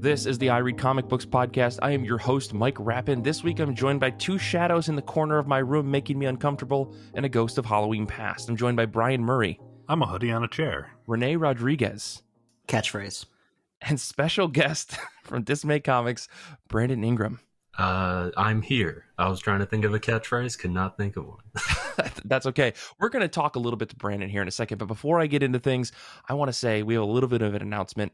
This is the I Read Comic Books podcast. I am your host, Mike Rapin. This week I'm joined by two shadows in the corner of my room making me uncomfortable and a ghost of Halloween past. I'm joined by Brian Murray. I'm a hoodie on a chair. Rene Rodriguez. Catchphrase. And special guest from Dismay Comics, Brandon Ingram. I'm here. I was trying to think of a catchphrase, could not think of one. That's okay. We're going to talk a little bit to Brandon here in a second, but before I get into things, I want to say we have a little bit of an announcement.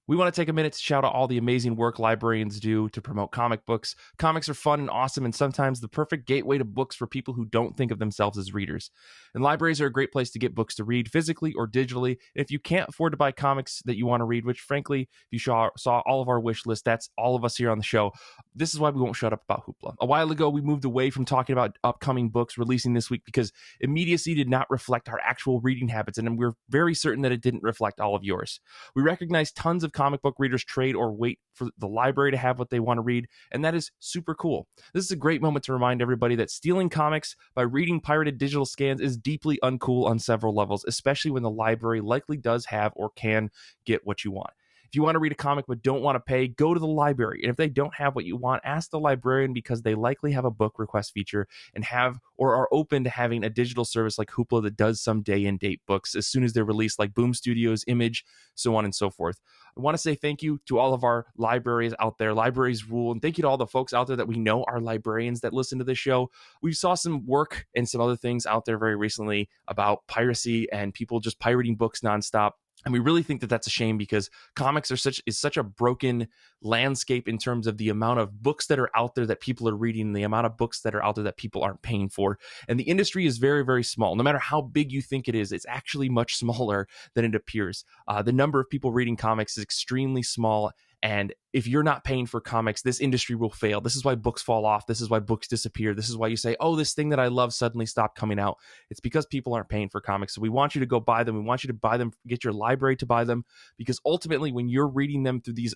We want to take a minute to shout out all the amazing work librarians do to promote comic books. Comics are fun and awesome, and sometimes the perfect gateway to books for people who don't think of themselves as readers. And libraries are a great place to get books to read, physically or digitally. If you can't afford to buy comics that you want to read, which frankly, if you saw all of our wish list, that's all of us here on the show. This is why we won't shut up about Hoopla. A while ago, we moved away from talking about upcoming books releasing this week because immediacy did not reflect our actual reading habits, and we're very certain that it didn't reflect all of yours. We recognize tons of comic book readers trade or wait for the library to have what they want to read, and that is super cool. This is a great moment to remind everybody that stealing comics by reading pirated digital scans is deeply uncool on several levels, especially when the library likely does have or can get what you want. If you want to read a comic but don't want to pay, go to the library. And if they don't have what you want, ask the librarian because they likely have a book request feature and have or are open to having a digital service like Hoopla that does some day and date books as soon as they're released, like Boom Studios, Image, so on and so forth. I want to say thank you to all of our libraries out there. Libraries rule. And thank you to all the folks out there that we know are librarians that listen to this show. We saw some work and some other things out there very recently about piracy and people just pirating books nonstop. And we really think that that's a shame because comics is such a broken landscape in terms of the amount of books that are out there that people are reading, and the amount of books that are out there that people aren't paying for. And the industry is very, very small. No matter how big you think it is, it's actually much smaller than it appears. The number of people reading comics is extremely small. And if you're not paying for comics, this industry will fail. This is why books fall off. This is why books disappear. This is why you say, oh, this thing that I love suddenly stopped coming out. It's because people aren't paying for comics. So we want you to go buy them. We want you to buy them, get your library to buy them, because ultimately when you're reading them through these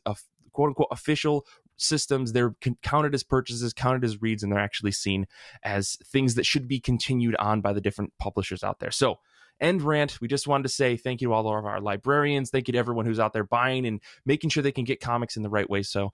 quote unquote official systems, they're counted as purchases, counted as reads, and they're actually seen as things that should be continued on by the different publishers out there. So end rant. We just wanted to say thank you to all of our librarians. Thank you to everyone who's out there buying and making sure they can get comics in the right way. So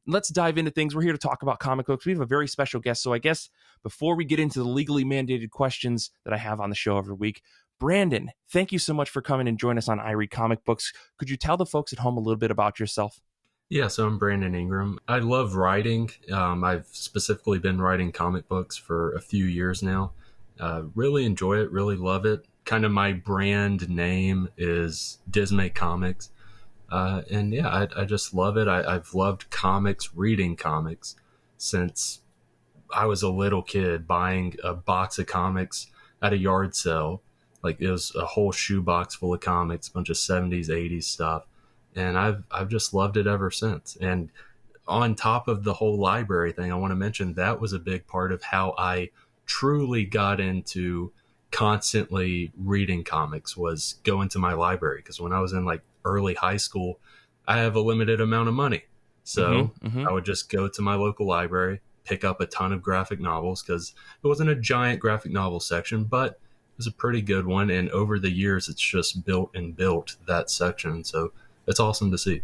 let's dive into things. We're here to talk about comic books. We have a very special guest. So I guess before we get into the legally mandated questions that I have on the show every week, Brandon, thank you so much for coming and joining us on I Read Comic Books. Could you tell the folks at home a little bit about yourself? Yeah, so I'm Brandon Ingram. I love writing. I've specifically been writing comic books for a few years now. Really enjoy it, really love it. Kind of my brand name is Dismay Comics. And yeah, I just love it. I've loved comics, reading comics since I was a little kid, buying a box of comics at a yard sale. Like it was a whole shoebox full of comics, a bunch of 70s, 80s stuff. And I've just loved it ever since. And on top of the whole library thing, I want to mention that was a big part of how I truly got into constantly reading comics, was going to my library. Because when I was in like early high school, I have a limited amount of money. So I would just go to my local library, pick up a ton of graphic novels, because it wasn't a giant graphic novel section, but it was a pretty good one. And over the years, it's just built and built that section. So it's awesome to see.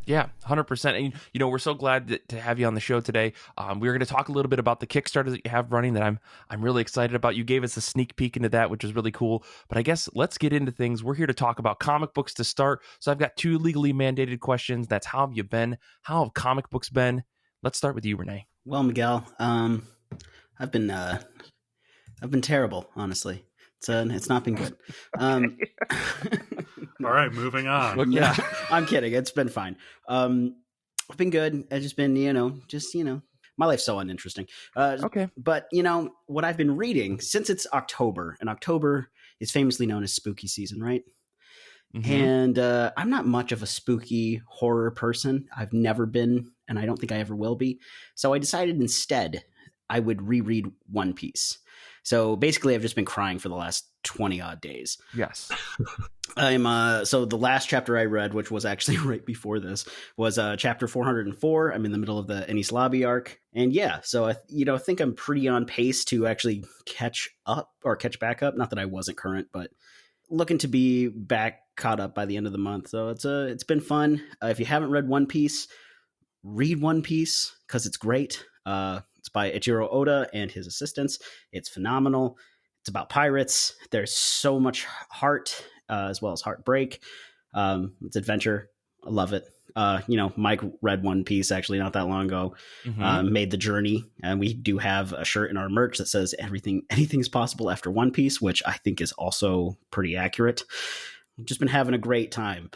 Yeah, 100%. And, you know, we're so glad to have you on the show today. We're going to talk a little bit about the Kickstarter that you have running that I'm really excited about. You gave us a sneak peek into that, which is really cool. But I guess let's get into things. We're here to talk about comic books to start. So I've got two legally mandated questions. That's how have you been? How have comic books been? Let's start with you, Rene. Well, Miguel, I've been terrible, honestly. It's not been good. All right, moving on. Well, yeah, I'm kidding. It's been fine. I've been good. I've just been, my life's so uninteresting. okay. But, what I've been reading since it's October, and October is famously known as spooky season, right? Mm-hmm. And I'm not much of a spooky horror person. I've never been, and I don't think I ever will be. So I decided instead I would reread One Piece. So basically, I've just been crying for the last 20 odd days. Yes. So the last chapter I read, which was actually right before this, was chapter 404. I'm in the middle of the Enies Lobby arc. And yeah, so I think I'm pretty on pace to actually catch back up. Not that I wasn't current, but looking to be back caught up by the end of the month. So it's been fun. If you haven't read One Piece, read One Piece because it's great. It's by Eiichiro Oda and his assistants. It's phenomenal. It's about pirates. There's so much heart as well as heartbreak. It's adventure. I love it. Mike read One Piece actually not that long ago, made the journey, and we do have a shirt in our merch that says anything's possible after One Piece, which I think is also pretty accurate. I've just been having a great time.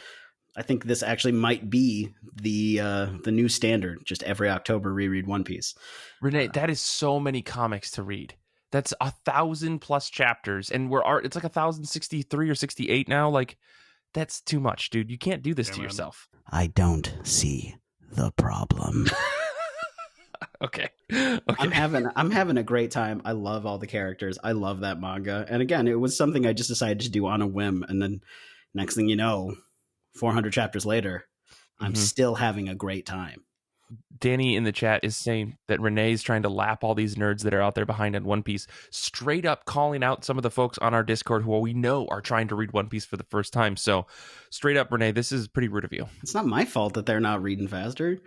I think this actually might be the new standard. Just every October reread One Piece. Rene, that is so many comics to read. That's 1,000+ chapters, and it's like 1,063 or 68 now. Like, that's too much, dude. You can't do this to yourself. I don't see the problem. Okay. I'm having a great time. I love all the characters. I love that manga. And again, it was something I just decided to do on a whim. And then next thing you know, 400 chapters later, I'm still having a great time. Danny in the chat is saying that Renee's trying to lap all these nerds that are out there behind on One Piece, straight up calling out some of the folks on our Discord who we know are trying to read One Piece for the first time. So straight up, Rene, this is pretty rude of you. It's not my fault that they're not reading faster.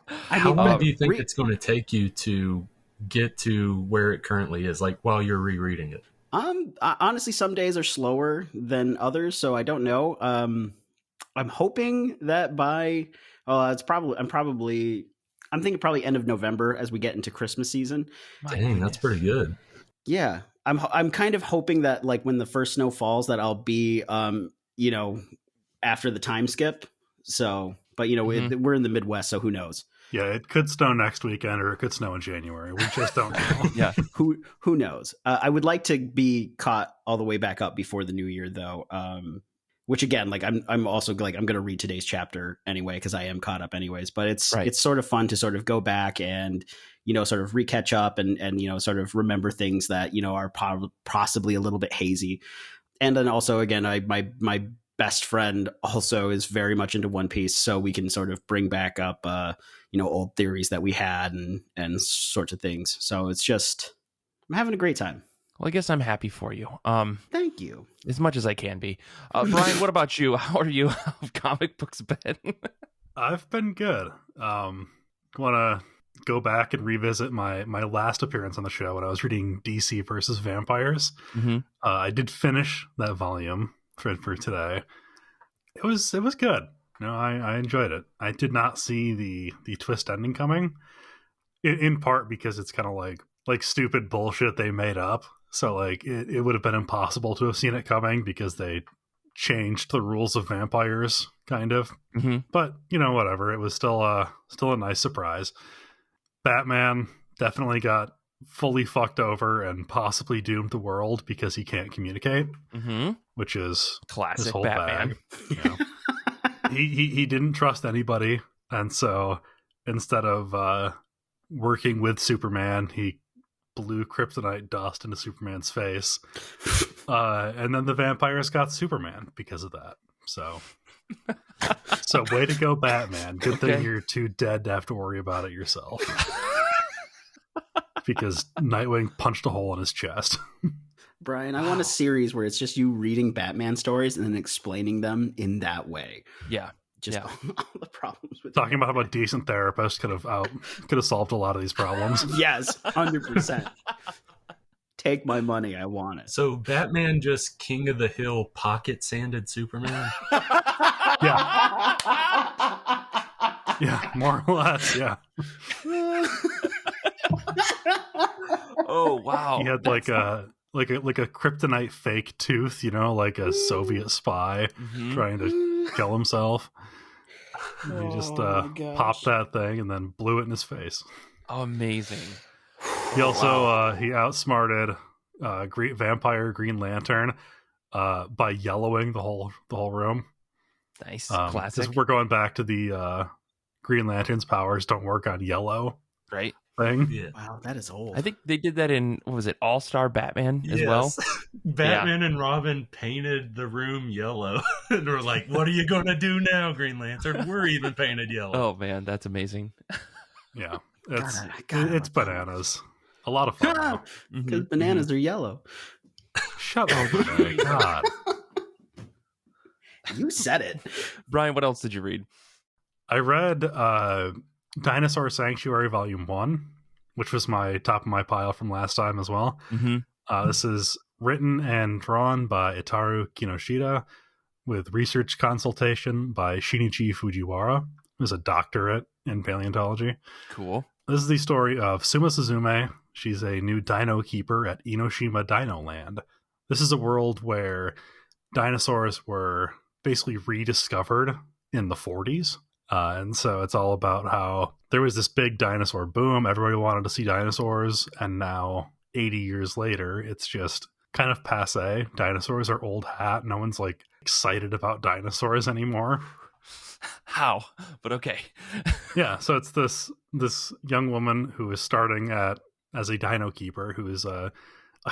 How long do you think it's going to take you to get to where it currently is, like while you're rereading it? Honestly, some days are slower than others, so I don't know. I'm hoping that by I'm thinking probably end of November as we get into Christmas season. Dang, that's pretty good. Yeah, I'm kind of hoping that like when the first snow falls that I'll be after the time skip. So, but we're in the Midwest, so who knows? Yeah, it could snow next weekend or it could snow in January. We just don't know. Yeah, who knows? I would like to be caught all the way back up before the new year, though. Which again, like I'm also like I'm going to read today's chapter anyway because I am caught up anyways. But it's sort of fun to sort of go back and sort of re-catch up and sort of remember things that are possibly a little bit hazy. And then also again, my best friend also is very much into One Piece, so we can sort of bring back up old theories that we had and sorts of things. So it's just I'm having a great time. Well, I guess I'm happy for you. Thank you. As much as I can be. Brian, what about you? How are you? How have comic books been? I've been good. Want to go back and revisit my last appearance on the show when I was reading DC versus Vampires. I did finish that volume for today. It was good. I enjoyed it. I did not see the twist ending coming, in part because it's kind of like stupid bullshit they made up. So like it would have been impossible to have seen it coming because they changed the rules of vampires, kind of. But whatever. It was still a nice surprise. Batman definitely got fully fucked over and possibly doomed the world because he can't communicate, which is classic his whole Batman. Bag, he didn't trust anybody, and so instead of working with Superman, he blew kryptonite dust into Superman's face, and then the vampires got Superman because of that. So way to go, Batman. Good thing you're too dead to have to worry about it yourself. Because Nightwing punched a hole in his chest. Brian, I want a series where it's just you reading Batman stories and then explaining them in that way. Yeah. Just all the problems with talking about how a decent therapist could have solved a lot of these problems. Yes, 100%. Take my money, I want it. So Batman just King of the Hill pocket sanded Superman? Yeah, more or less, yeah. Oh wow. He had like a kryptonite fake tooth, like a Soviet spy trying to kill himself. He just popped that thing and then blew it in his face. Amazing. He also he outsmarted Vampire Green Lantern by yellowing the whole room. Nice. Classic. We're going back to the Green Lantern's powers don't work on yellow. Right. Thing. Yeah. Wow, that is old. I think they did that in, what was it, All-Star Batman as well? Batman and Robin painted the room yellow. And we're like, what are you going to do now, Green Lantern? We're even painted yellow. Oh, man, that's amazing. Yeah. It's bananas. A lot of fun. Because bananas are yellow. Shut up, Rene. God. You said it. Brian, what else did you read? I read Dinosaur Sanctuary Volume 1, which was my top of my pile from last time as well. Mm-hmm. This is written and drawn by Itaru Kinoshita with research consultation by Shinichi Fujiwara, who's a doctorate in paleontology. Cool. This is the story of Suma Suzume. She's a new dino keeper at Inoshima Dino Land. This is a world where dinosaurs were basically rediscovered in the 40s. And so it's all about how there was this big dinosaur boom. Everybody wanted to see dinosaurs. And now, 80 years later, it's just kind of passe. Dinosaurs are old hat. No one's like excited about dinosaurs anymore. How? But okay. Yeah, so it's this young woman who is starting as a dino keeper, who is a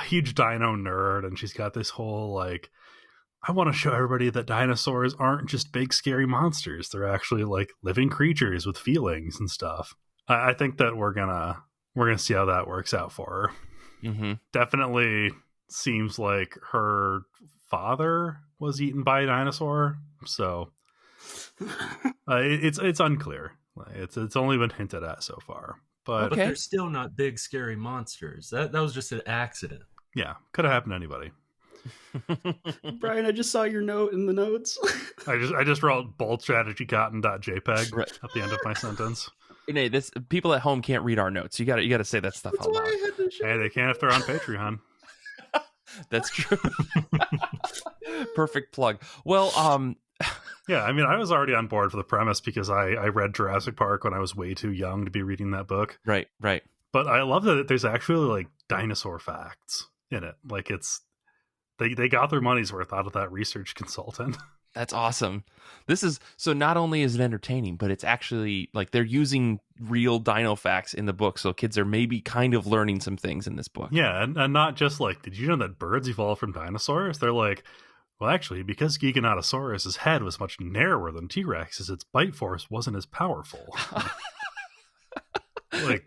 huge dino nerd, and she's got this whole like, I want to show everybody that dinosaurs aren't just big scary monsters. They're actually like living creatures with feelings and stuff. I think that we're gonna see how that works out for her. Mm-hmm. Definitely seems like her father was eaten by a dinosaur, so it's unclear. It's only been hinted at so far, but Okay. they're still not big scary monsters. That was just an accident. yeah, could have happened to anybody. Brian, I just saw your note in the notes. I just wrote boldstrategycotton.jpg Right. at the end of my sentence. Renee, this people at home can't read our notes. You got to say that stuff That's out why loud. I had to show. Hey, they can if they're on Patreon. That's true. Perfect plug. Well, Yeah, I mean, I was already on board for the premise because I read Jurassic Park when I was way too young to be reading that book. right. But I love that there's actually like dinosaur facts in it. Like they got their money's worth out of that research consultant. That's awesome. This is so not only is it entertaining, but it's actually like they're using real dino facts in the book. So kids are maybe kind of learning some things in this book. Yeah, and not just like, did you know that birds evolved from dinosaurs? They're like, well, actually, because Giganotosaurus' head was much narrower than T-Rex's, its bite force wasn't as powerful.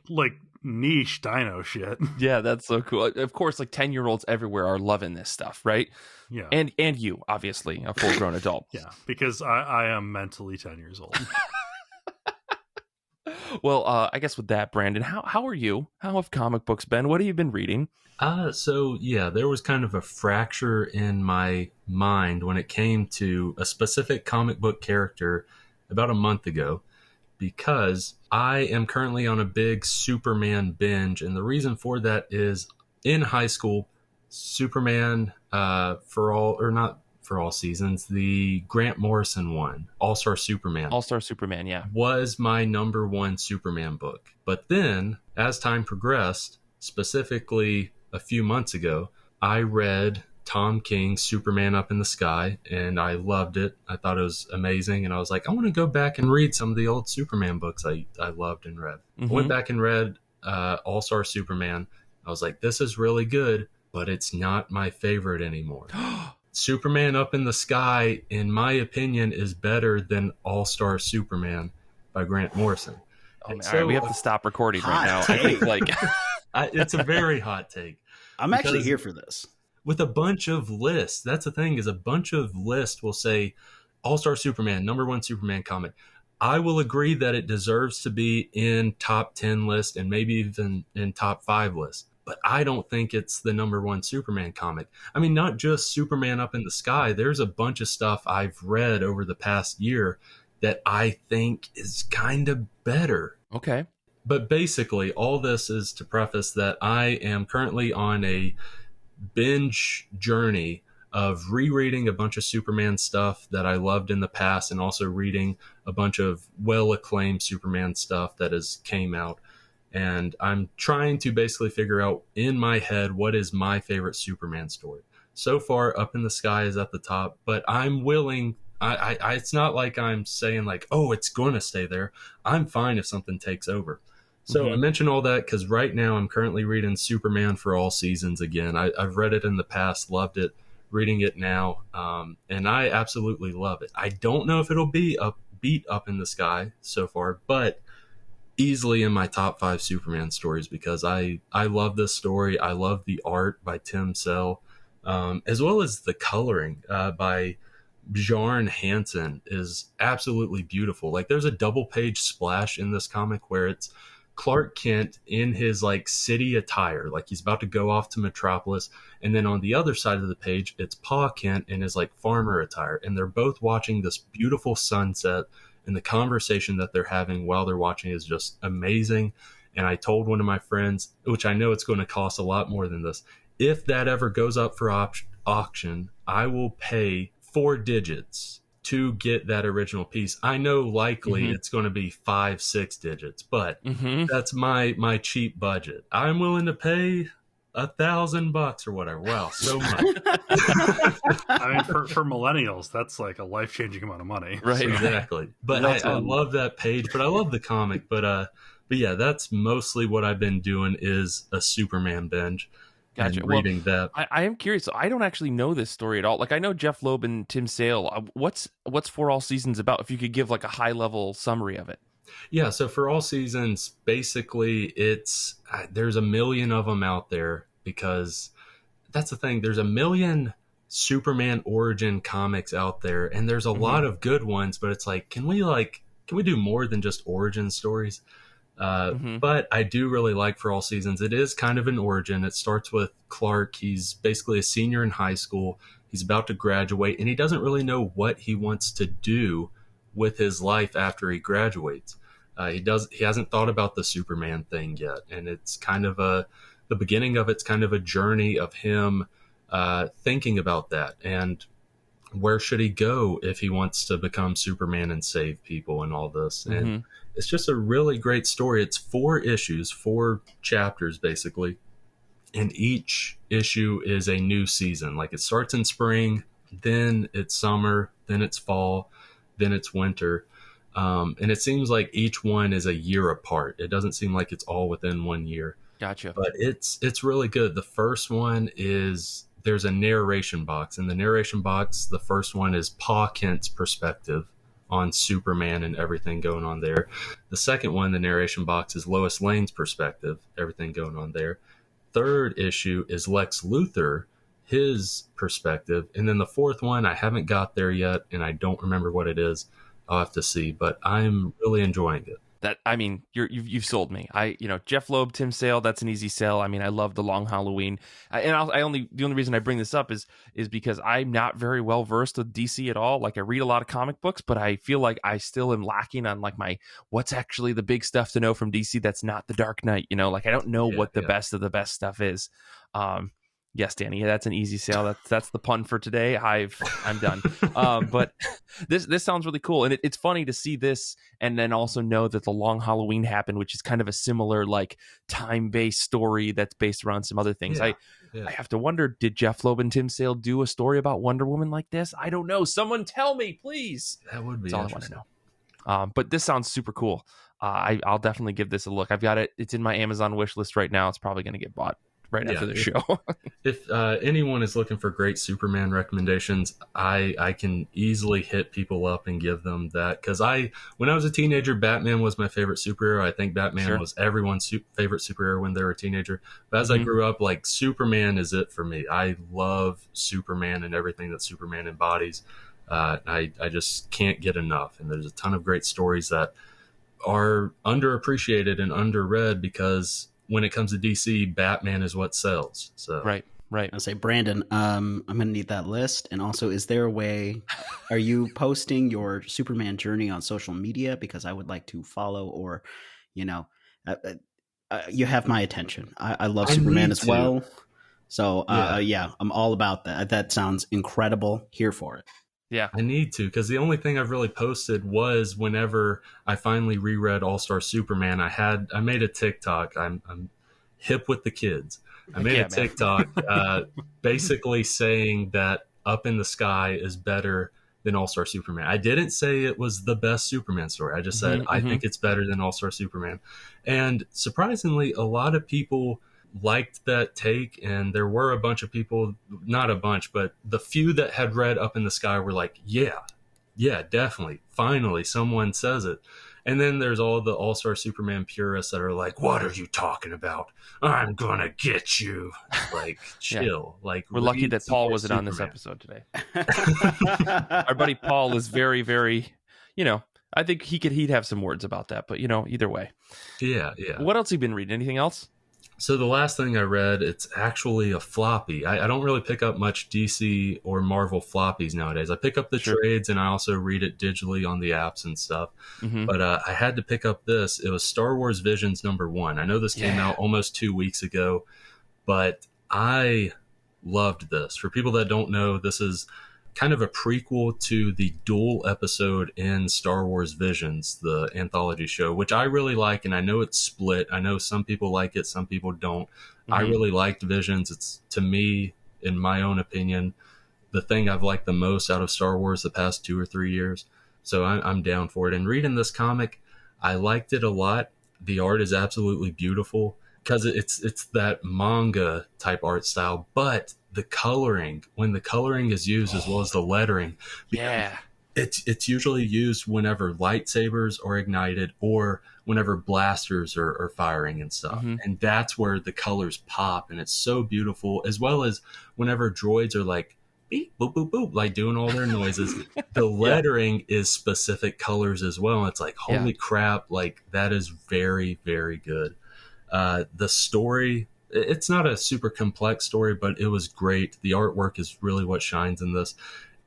like niche dino shit. Yeah, that's so cool. Of course, like 10-year-olds everywhere are loving this stuff, right? Yeah. And you, obviously, a full-grown adult. Yeah, because I am mentally 10 years old. Well, I guess with that, Brandon, how are you? How have comic books been? What have you been reading? So yeah, there was kind of a fracture in my mind when it came to a specific comic book character about a month ago, because I am currently on a big Superman binge. And the reason for that is in high school, Superman, for all seasons, the Grant Morrison one, All-Star Superman. All-Star Superman, yeah. Was my number one Superman book. But then, as time progressed, specifically a few months ago, I read Tom King's Superman Up in the Sky, and I loved it. I thought it was amazing, and I was like, I want to go back and read some of the old Superman books I loved and read. Mm-hmm. I went back and read All-Star Superman. I was like, this is really good, but it's not my favorite anymore. Superman Up in the Sky, in my opinion, is better than All-Star Superman by Grant Morrison. Oh, man, all right, we have to stop recording right now. Hot I think take. like It's a very hot take. I'm actually Because- here for this. With a bunch of lists, that's the thing, is a bunch of lists will say All-Star Superman, number one Superman comic. I will agree that it deserves to be in top 10 list and maybe even in top 5 list. But I don't think it's the number one Superman comic. I mean, not just Superman Up in the Sky. There's a bunch of stuff I've read over the past year that I think is kind of better. okay. But basically, all this is to preface that I am currently on a binge journey of rereading a bunch of Superman stuff that I loved in the past, and also reading a bunch of well-acclaimed Superman stuff that has came out. And I'm trying to basically figure out in my head what is my favorite Superman story. So far, Up in the Sky is at the top, but I'm willing. I it's not like I'm saying like, oh, it's going to stay there. I'm fine if something takes over. So I mentioned all that because right now I'm currently reading Superman for All Seasons again. I've read it in the past, loved it, reading it now, and I absolutely love it. I don't know if it'll be beat Up in the Sky so far, but easily in my top 5 Superman stories because I love this story. I love the art by Tim Sell. as well as the coloring by Bjarne Hansen is absolutely beautiful. Like, there's a double page splash in this comic where it's Clark Kent in his like city attire, like he's about to go off to Metropolis, and then on the other side of the page it's Pa Kent in his like farmer attire, and they're both watching this beautiful sunset, and the conversation that they're having while they're watching is just amazing. And I told one of my friends, which I know it's going to cost a lot more than this, if that ever goes up for auction, I will pay 4 digits to get that original piece. I know likely it's going to be 5-6 digits, but that's my cheap budget. I'm willing to pay $1,000 or whatever. Wow, so much. I mean, for millennials, that's like a life-changing amount of money. Right. So. Exactly. But I love that page, but I love the comic. But yeah, that's mostly what I've been doing is a Superman binge. Gotcha. Reading that. I am curious. I don't actually know this story at all. Like, I know Jeff Loeb and Tim Sale. What's For All Seasons about? If you could give like a high level summary of it. Yeah. So For All Seasons, basically, it's there's a million of them out there, because that's the thing. There's a million Superman origin comics out there, and there's a lot of good ones. But it's like, can we do more than just origin stories? But I do really like For All Seasons. It is kind of an origin. It starts with Clark. He's basically a senior in high school. He's about to graduate, and he doesn't really know what he wants to do with his life after he graduates. He hasn't thought about the Superman thing yet, and it's kind of the beginning of it's kind of a journey of him thinking about that, and where should he go if he wants to become Superman and save people and all this. And it's just a really great story. It's 4 issues, 4 chapters basically, and each issue is a new season. Like, it starts in spring, then it's summer, then it's fall, then it's winter. And it seems like each one is a year apart. It doesn't seem like it's all within 1 year. Gotcha. But it's really good. The first one is, there's a narration box. In the narration box, the first one is Pa Kent's perspective on Superman and everything going on there. The second one, the narration box, is Lois Lane's perspective, everything going on there. Third issue is Lex Luthor, his perspective. And then the fourth one, I haven't got there yet, and I don't remember what it is. I'll have to see, but I'm really enjoying it. That, I mean, you've sold me. Jeff Loeb, Tim Sale, that's an easy sell. I mean, I love The The Long Halloween, and the only reason I bring this up is because I'm not very well versed with DC at all. Like, I read a lot of comic books, but I feel like I still am lacking on like what's actually the big stuff to know from DC that's not the Dark Knight. Like, I don't know what the best of the best stuff is. Yes, Danny, that's an easy sale. That's the pun for today. I'm done. But this sounds really cool, and it's funny to see this, and then also know that The Long Halloween happened, which is kind of a similar like time-based story that's based around some other things. I have to wonder, did Jeff Loeb and Tim Sale do a story about Wonder Woman like this? I don't know. Someone tell me, please. That would be that's all I want to know. But this sounds super cool. I'll definitely give this a look. I've got it. It's in my Amazon wish list right now. It's probably going to get bought right after the show. If anyone is looking for great Superman recommendations, I can easily hit people up and give them that, because when I was a teenager, Batman was my favorite superhero. I think Batman was everyone's favorite superhero when they were a teenager. But as I grew up, like, Superman is it for me. I love Superman and everything that Superman embodies. I just can't get enough. And there's a ton of great stories that are underappreciated and underread, because when it comes to DC, Batman is what sells. So right. I'll say, Brandon, I'm going to need that list. And also, is there a way, are you posting your Superman journey on social media? Because I would like to follow, or, you have my attention. I love Superman as well. So, I'm all about that. That sounds incredible. Here for it. Yeah, I need to, because the only thing I've really posted was whenever I finally reread All-Star Superman. I made a TikTok. I'm hip with the kids. I made a TikTok basically saying that Up in the Sky is better than All-Star Superman. I didn't say it was the best Superman story. I just said I think it's better than All-Star Superman. And surprisingly, a lot of people liked that take, and there were a bunch of people, not a bunch, but the few that had read Up in the Sky were like, yeah, definitely, finally someone says it. And then there's all the All-Star Superman purists that are like, what are you talking about? I'm gonna get you. Like, chill. Like, we're lucky that Paul wasn't on this episode today. Our buddy Paul is very, very, I think he'd have some words about that, but either way. Yeah. What else have you been reading? Anything else? So the last thing I read, it's actually a floppy. I don't really pick up much DC or Marvel floppies nowadays. I pick up the trades, and I also read it digitally on the apps and stuff. Mm-hmm. But I had to pick up this. It was Star Wars Visions #1. I know this came out almost 2 weeks ago, but I loved this. For people that don't know, this is kind of a prequel to the dual episode in Star Wars Visions, the anthology show, which I really like, and I know it's split. I know some people like it, some people don't. Mm-hmm. I really liked Visions. It's, to me, in my own opinion, the thing I've liked the most out of Star Wars the past 2 or 3 years. So I'm down for it. And reading this comic, I liked it a lot. The art is absolutely beautiful because it's that manga type art style, but the coloring, when the coloring is used as well as the lettering, it's usually used whenever lightsabers are ignited or whenever blasters are firing and stuff. Mm-hmm. And that's where the colors pop, and it's so beautiful, as well as whenever droids are like beep, boop, boop, boop, like doing all their noises. The lettering is specific colors as well. It's like, holy crap, like that is very, very good. The story, it's not a super complex story, but it was great. The artwork is really what shines in this.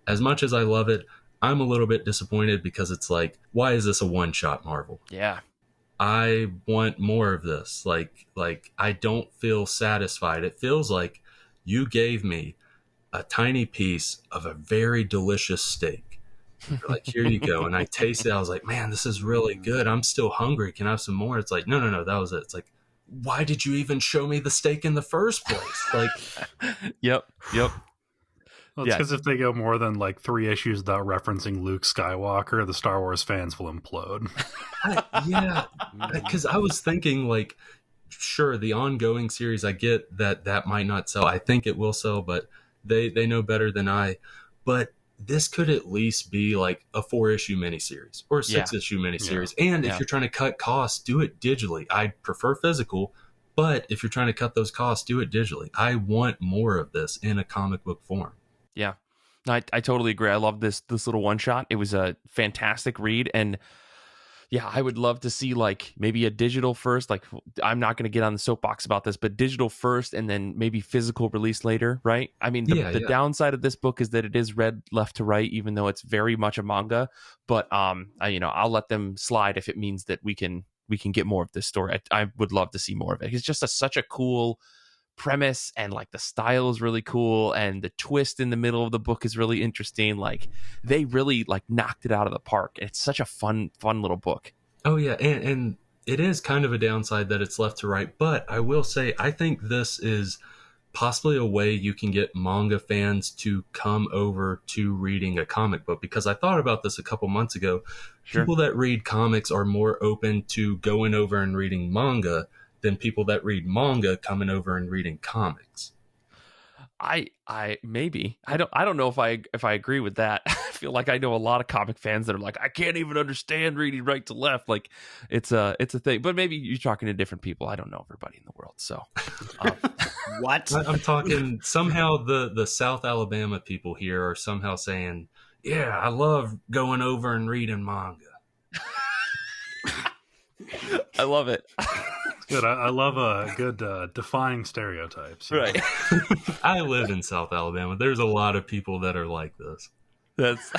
As much as I love it, I'm a little bit disappointed because it's like, why is this a one-shot, Marvel? Yeah. I want more of this. Like I don't feel satisfied. It feels like you gave me a tiny piece of a very delicious steak. You're like, here you go. And I tasted it. I was like, man, this is really good. I'm still hungry. Can I have some more? It's like, no, that was it. It's like, why did you even show me the steak in the first place? Like, Yep. Well, it's because if they go more than like 3 issues without referencing Luke Skywalker, the Star Wars fans will implode. Because I was thinking, like, sure, the ongoing series, I get that might not sell. I think it will sell, but they know better than I. But this could at least be like a 4-issue miniseries or a 6-issue miniseries. Yeah. And if you're trying to cut costs, do it digitally. I prefer physical, but if you're trying to cut those costs, do it digitally. I want more of this in a comic book form. Yeah, I totally agree. I love this little one shot. It was a fantastic read, and yeah, I would love to see like maybe a digital first. Like, I'm not going to get on the soapbox about this, but digital first and then maybe physical release later, right? I mean, the downside of this book is that it is read left to right, even though it's very much a manga. But I'll let them slide if it means that we can get more of this story. I would love to see more of it. It's just such a cool premise, and like the style is really cool, and the twist in the middle of the book is really interesting. Like, they really like knocked it out of the park. It's such a fun little book. Oh yeah, and it is kind of a downside that it's left to right, but I will say I think this is possibly a way you can get manga fans to come over to reading a comic book, because I thought about this a couple months ago. Sure. People that read comics are more open to going over and reading manga than people that read manga coming over and reading comics. I maybe I don't know if I agree with that. I feel like I know a lot of comic fans that are like, I can't even understand reading right to left. Like, it's a thing, but maybe you're talking to different people. I don't know everybody in the world, so what I'm talking somehow the South Alabama people here are somehow saying, yeah, I love going over and reading manga. I love it. Good. I love a good defying stereotypes. Right. I live in South Alabama. There's a lot of people that are like this. That's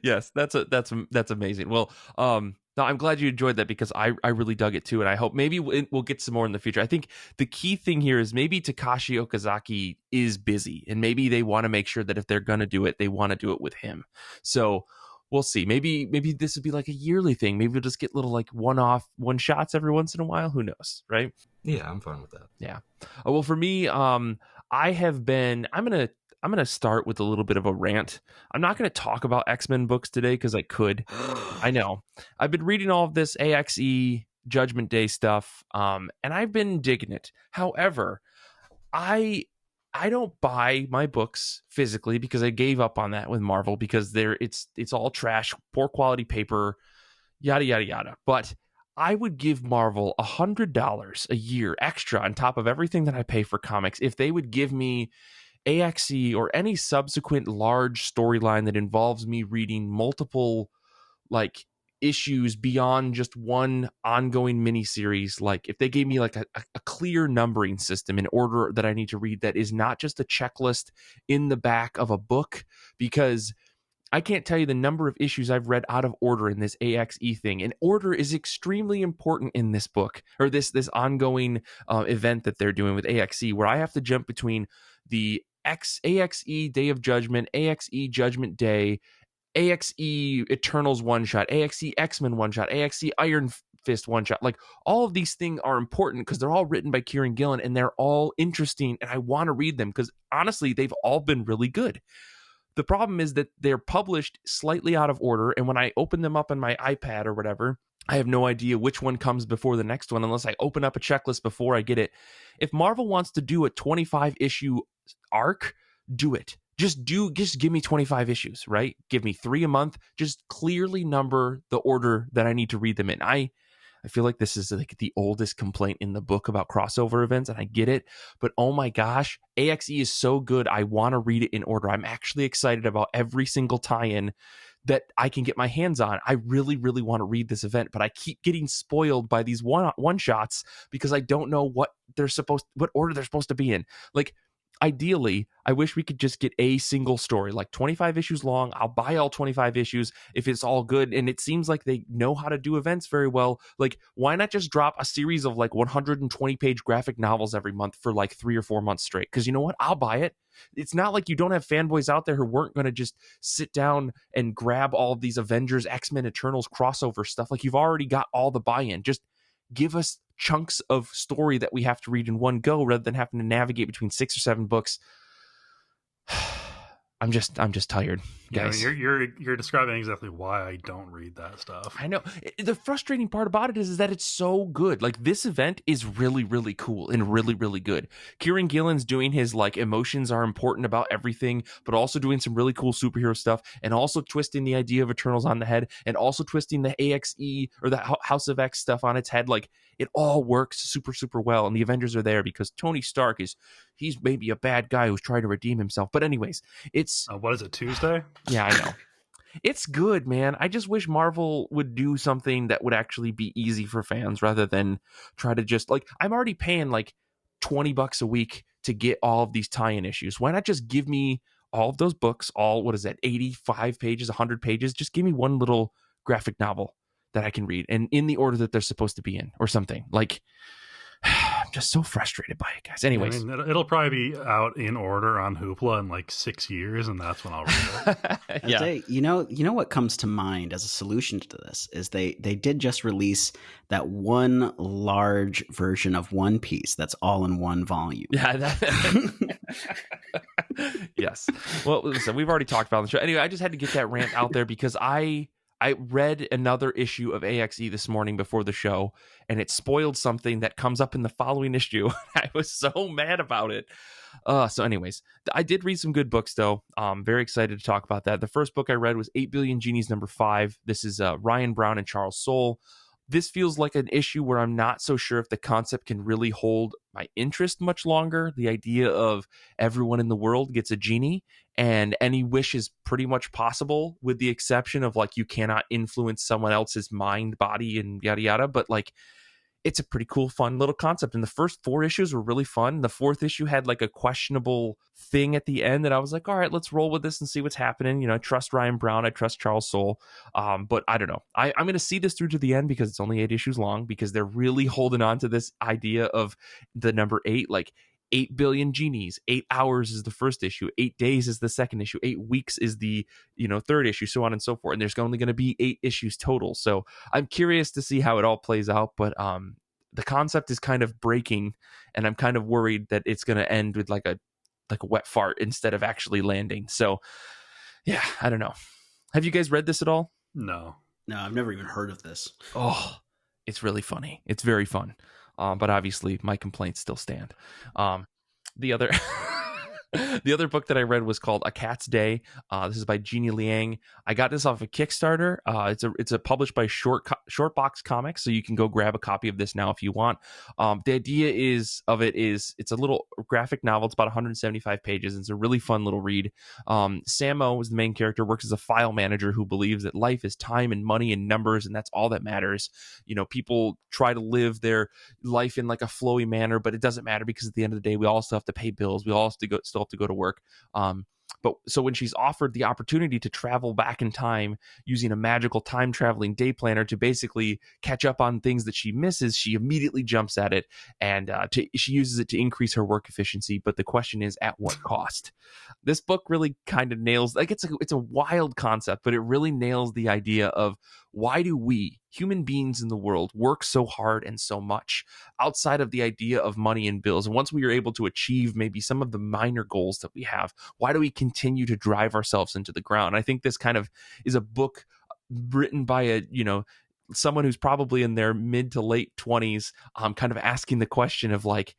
yes. That's amazing. Well, no, I'm glad you enjoyed that, because I really dug it too, and I hope maybe we'll get some more in the future. I think the key thing here is maybe Takashi Okazaki is busy, and maybe they want to make sure that if they're going to do it, they want to do it with him. So we'll see. Maybe this would be like a yearly thing. Maybe we'll just get little like one shots every once in a while. Who knows, right? Yeah, I'm fine with that. Yeah. Well, for me, I'm gonna start with a little bit of a rant. I'm not gonna talk about X-Men books today because I could. I know. I've been reading all of this A.X.E. Judgment Day stuff, and I've been digging it. However, I don't buy my books physically because I gave up on that with Marvel, because it's all trash, poor quality paper. yada, yada, yada. But I would give Marvel $100 a year extra on top of everything that I pay for comics if they would give me A.X.E or any subsequent large storyline that involves me reading multiple like issues beyond just one ongoing miniseries. Like if they gave me like a clear numbering system in order that I need to read that is not just a checklist in the back of a book, because I can't tell you the number of issues I've read out of order in this A.X.E thing. And order is extremely important in this book, or this ongoing event that they're doing with A.X.E, where I have to jump between the A.X.E Day of Judgment, A.X.E Judgment Day, A.X.E Eternals one shot, A.X.E X-Men one shot, A.X.E Iron Fist one shot. Like all of these things are important because they're all written by Kieran Gillen and they're all interesting, and I want to read them because honestly, they've all been really good. The problem is that they're published slightly out of order, and when I open them up on my iPad or whatever, I have no idea which one comes before the next one unless I open up a checklist before I get it. If Marvel wants to do a 25 issue arc, do it. Just give me 25 issues, right? Give me 3 a month. Just clearly number the order that I need to read them in. I feel like this is like the oldest complaint in the book about crossover events, and I get it, but oh my gosh, A.X.E is so good. I want to read it in order. I'm actually excited about every single tie-in that I can get my hands on. I really, really want to read this event, but I keep getting spoiled by these one shots because I don't know what order they're supposed to be in. Like, ideally, I wish we could just get a single story, like 25 issues long. I'll buy all 25 issues if it's all good. And it seems like they know how to do events very well. Like, why not just drop a series of like 120-page graphic novels every month for like 3 or 4 months straight? Because you know what? I'll buy it. It's not like you don't have fanboys out there who weren't going to just sit down and grab all of these Avengers, X-Men, Eternals crossover stuff. Like, you've already got all the buy-in. Just give us chunks of story that we have to read in one go rather than having to navigate between 6 or 7 books. I'm just tired, guys. Yeah, you're describing exactly why I don't read that stuff. I know. The frustrating part about it is that it's so good. Like, this event is really, really cool and really, really good. Kieran Gillen's doing his like emotions are important about everything, but also doing some really cool superhero stuff, and also twisting the idea of Eternals on the head, and also twisting the A.X.E or the House of X stuff on its head. Like, it all works super, super well, and the Avengers are there because Tony Stark he's maybe a bad guy who's trying to redeem himself. But anyways, it's... what is it, Tuesday? Yeah, I know. It's good, man. I just wish Marvel would do something that would actually be easy for fans rather than try to just... Like, I'm already paying like $20 a week to get all of these tie-in issues. Why not just give me all of those books, 85 pages, 100 pages? Just give me one little graphic novel that I can read, and in the order that they're supposed to be in, or something. Like, I'm just so frustrated by it, guys. Anyways, I mean, it'll probably be out in order on Hoopla in like 6 years, and that's when I'll read it. Yeah. You know what comes to mind as a solution to this is they did just release that one large version of One Piece that's all in one volume. Yeah. Yes. Well, listen, we've already talked about it on the show. Anyway, I just had to get that rant out there because I read another issue of A.X.E this morning before the show, and it spoiled something that comes up in the following issue. I was so mad about it. So anyways, I did read some good books, though. Very excited to talk about that. The first book I read was 8 Billion Genies #5. This is Ryan Brown and Charles Soule. This feels like an issue where I'm not so sure if the concept can really hold my interest much longer. The idea of everyone in the world gets a genie and any wish is pretty much possible, with the exception of like you cannot influence someone else's mind, body, and yada yada. But like, it's a pretty cool, fun little concept. And the first 4 issues were really fun. The 4th issue had like a questionable thing at the end that I was like, all right, let's roll with this and see what's happening. You know, I trust Ryan Brown. I trust Charles Soule. But I don't know. I'm going to see this through to the end because it's only 8 issues long, because they're really holding on to this idea of the number 8, like 8 billion genies. 8 hours is the first issue. 8 days is the second issue. 8 weeks is the, third issue, so on and so forth. And there's only going to be 8 issues total. So I'm curious to see how it all plays out. But the concept is kind of breaking, and I'm kind of worried that it's going to end with like a wet fart instead of actually landing. So yeah, I don't know. Have you guys read this at all? No, I've never even heard of this. Oh, it's really funny. It's very fun. But obviously my complaints still stand. The other The other book that I read was called A Cat's Day. This is by Jeannie Liang. I got this off of Kickstarter. It's published by Shortbox Comics, so you can go grab a copy of this now if you want. The idea is it's a little graphic novel. It's about 175 pages. It's a really fun little read. Samo is the main character, works as a file manager who believes that life is time and money and numbers, and that's all that matters. People try to live their life in like a flowy manner, but it doesn't matter because at the end of the day, we all still have to pay bills. We all still have to go to work. But so when she's offered the opportunity to travel back in time using a magical time traveling day planner to basically catch up on things that she misses, she immediately jumps at it, and she uses it to increase her work efficiency. But the question is, at what cost? This book really kind of nails, like, it's a wild concept, but it really nails the idea of why do we, human beings in the world, work so hard and so much outside of the idea of money and bills? And once we are able to achieve maybe some of the minor goals that we have, why do we continue to drive ourselves into the ground? I think this kind of is a book written by someone who's probably in their mid to late 20s, kind of asking the question of like,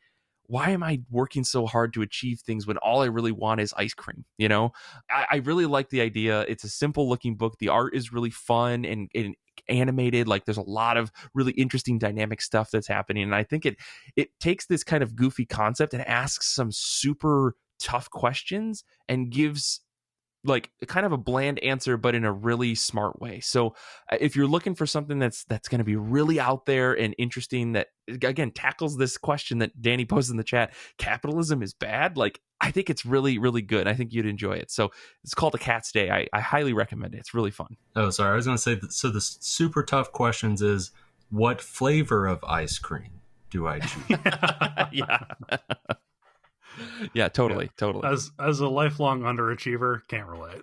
why am I working so hard to achieve things when all I really want is ice cream? I really like the idea. It's a simple looking book. The art is really fun and animated. Like, there's a lot of really interesting dynamic stuff that's happening. And I think it takes this kind of goofy concept and asks some super tough questions and gives like kind of a bland answer, but in a really smart way. So if you're looking for something that's going to be really out there and interesting, that again tackles this question that Danny posted in the chat, capitalism is bad, like, I think it's really, really good. I think you'd enjoy it. So it's called A Cat's Day. I highly recommend it. It's really fun. Oh, sorry. I was going to say that, so the super tough questions is, what flavor of ice cream do I choose? Yeah. Yeah, totally. As a lifelong underachiever, can't relate.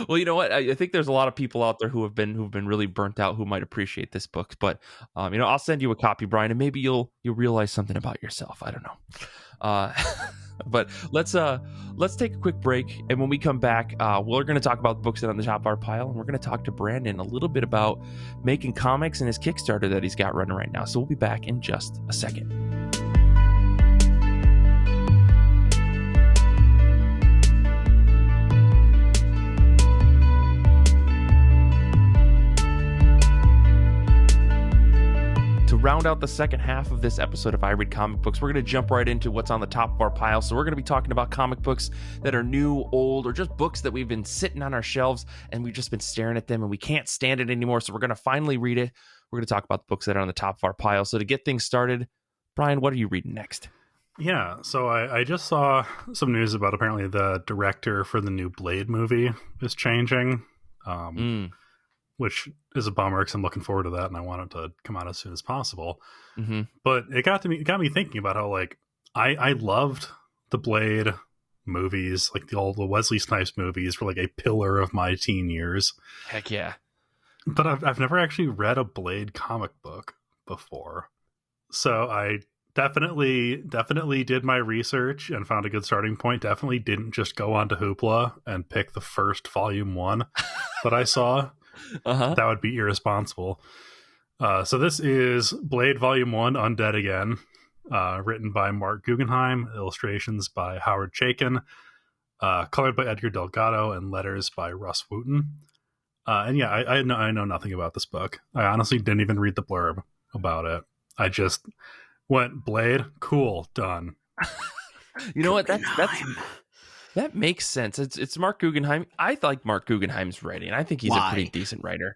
Well, you know what? I think there's a lot of people out there who've been really burnt out who might appreciate this book. But I'll send you a copy, Brian, and maybe you'll realize something about yourself. I don't know. But let's take a quick break, and when we come back, we're going to talk about the books that are on the top of our pile, and we're going to talk to Brandon a little bit about making comics and his Kickstarter that he's got running right now. So we'll be back in just a second. To round out the second half of this episode of I Read Comic Books, we're going to jump right into what's on the top of our pile. So we're going to be talking about comic books that are new, old, or just books that we've been sitting on our shelves and we've just been staring at them and we can't stand it anymore. So we're going to finally read it. We're going to talk about the books that are on the top of our pile. So to get things started, Brian, what are you reading next? Yeah, so I just saw some news about apparently the director for the new Blade movie is changing. Which is a bummer because I'm looking forward to that and I want it to come out as soon as possible. Mm-hmm. But it got me thinking about how, like, I loved the Blade movies, like all the Wesley Snipes movies were like a pillar of my teen years. Heck yeah. But I've never actually read a Blade comic book before. So I definitely did my research and found a good starting point. Definitely didn't just go onto Hoopla and pick the first volume 1 that I saw. That would be irresponsible. So this is Blade Volume 1, Undead Again, written by Mark Guggenheim, illustrations by Howard Chaykin, colored by Edgar Delgado, and letters by Russ Wooten. And yeah, I know nothing about this book. I honestly didn't even read the blurb about it. I just went, Blade, cool, done. You know what? That makes sense. It's Mark Guggenheim. I like Mark Guggenheim's writing. I think he's a pretty decent writer.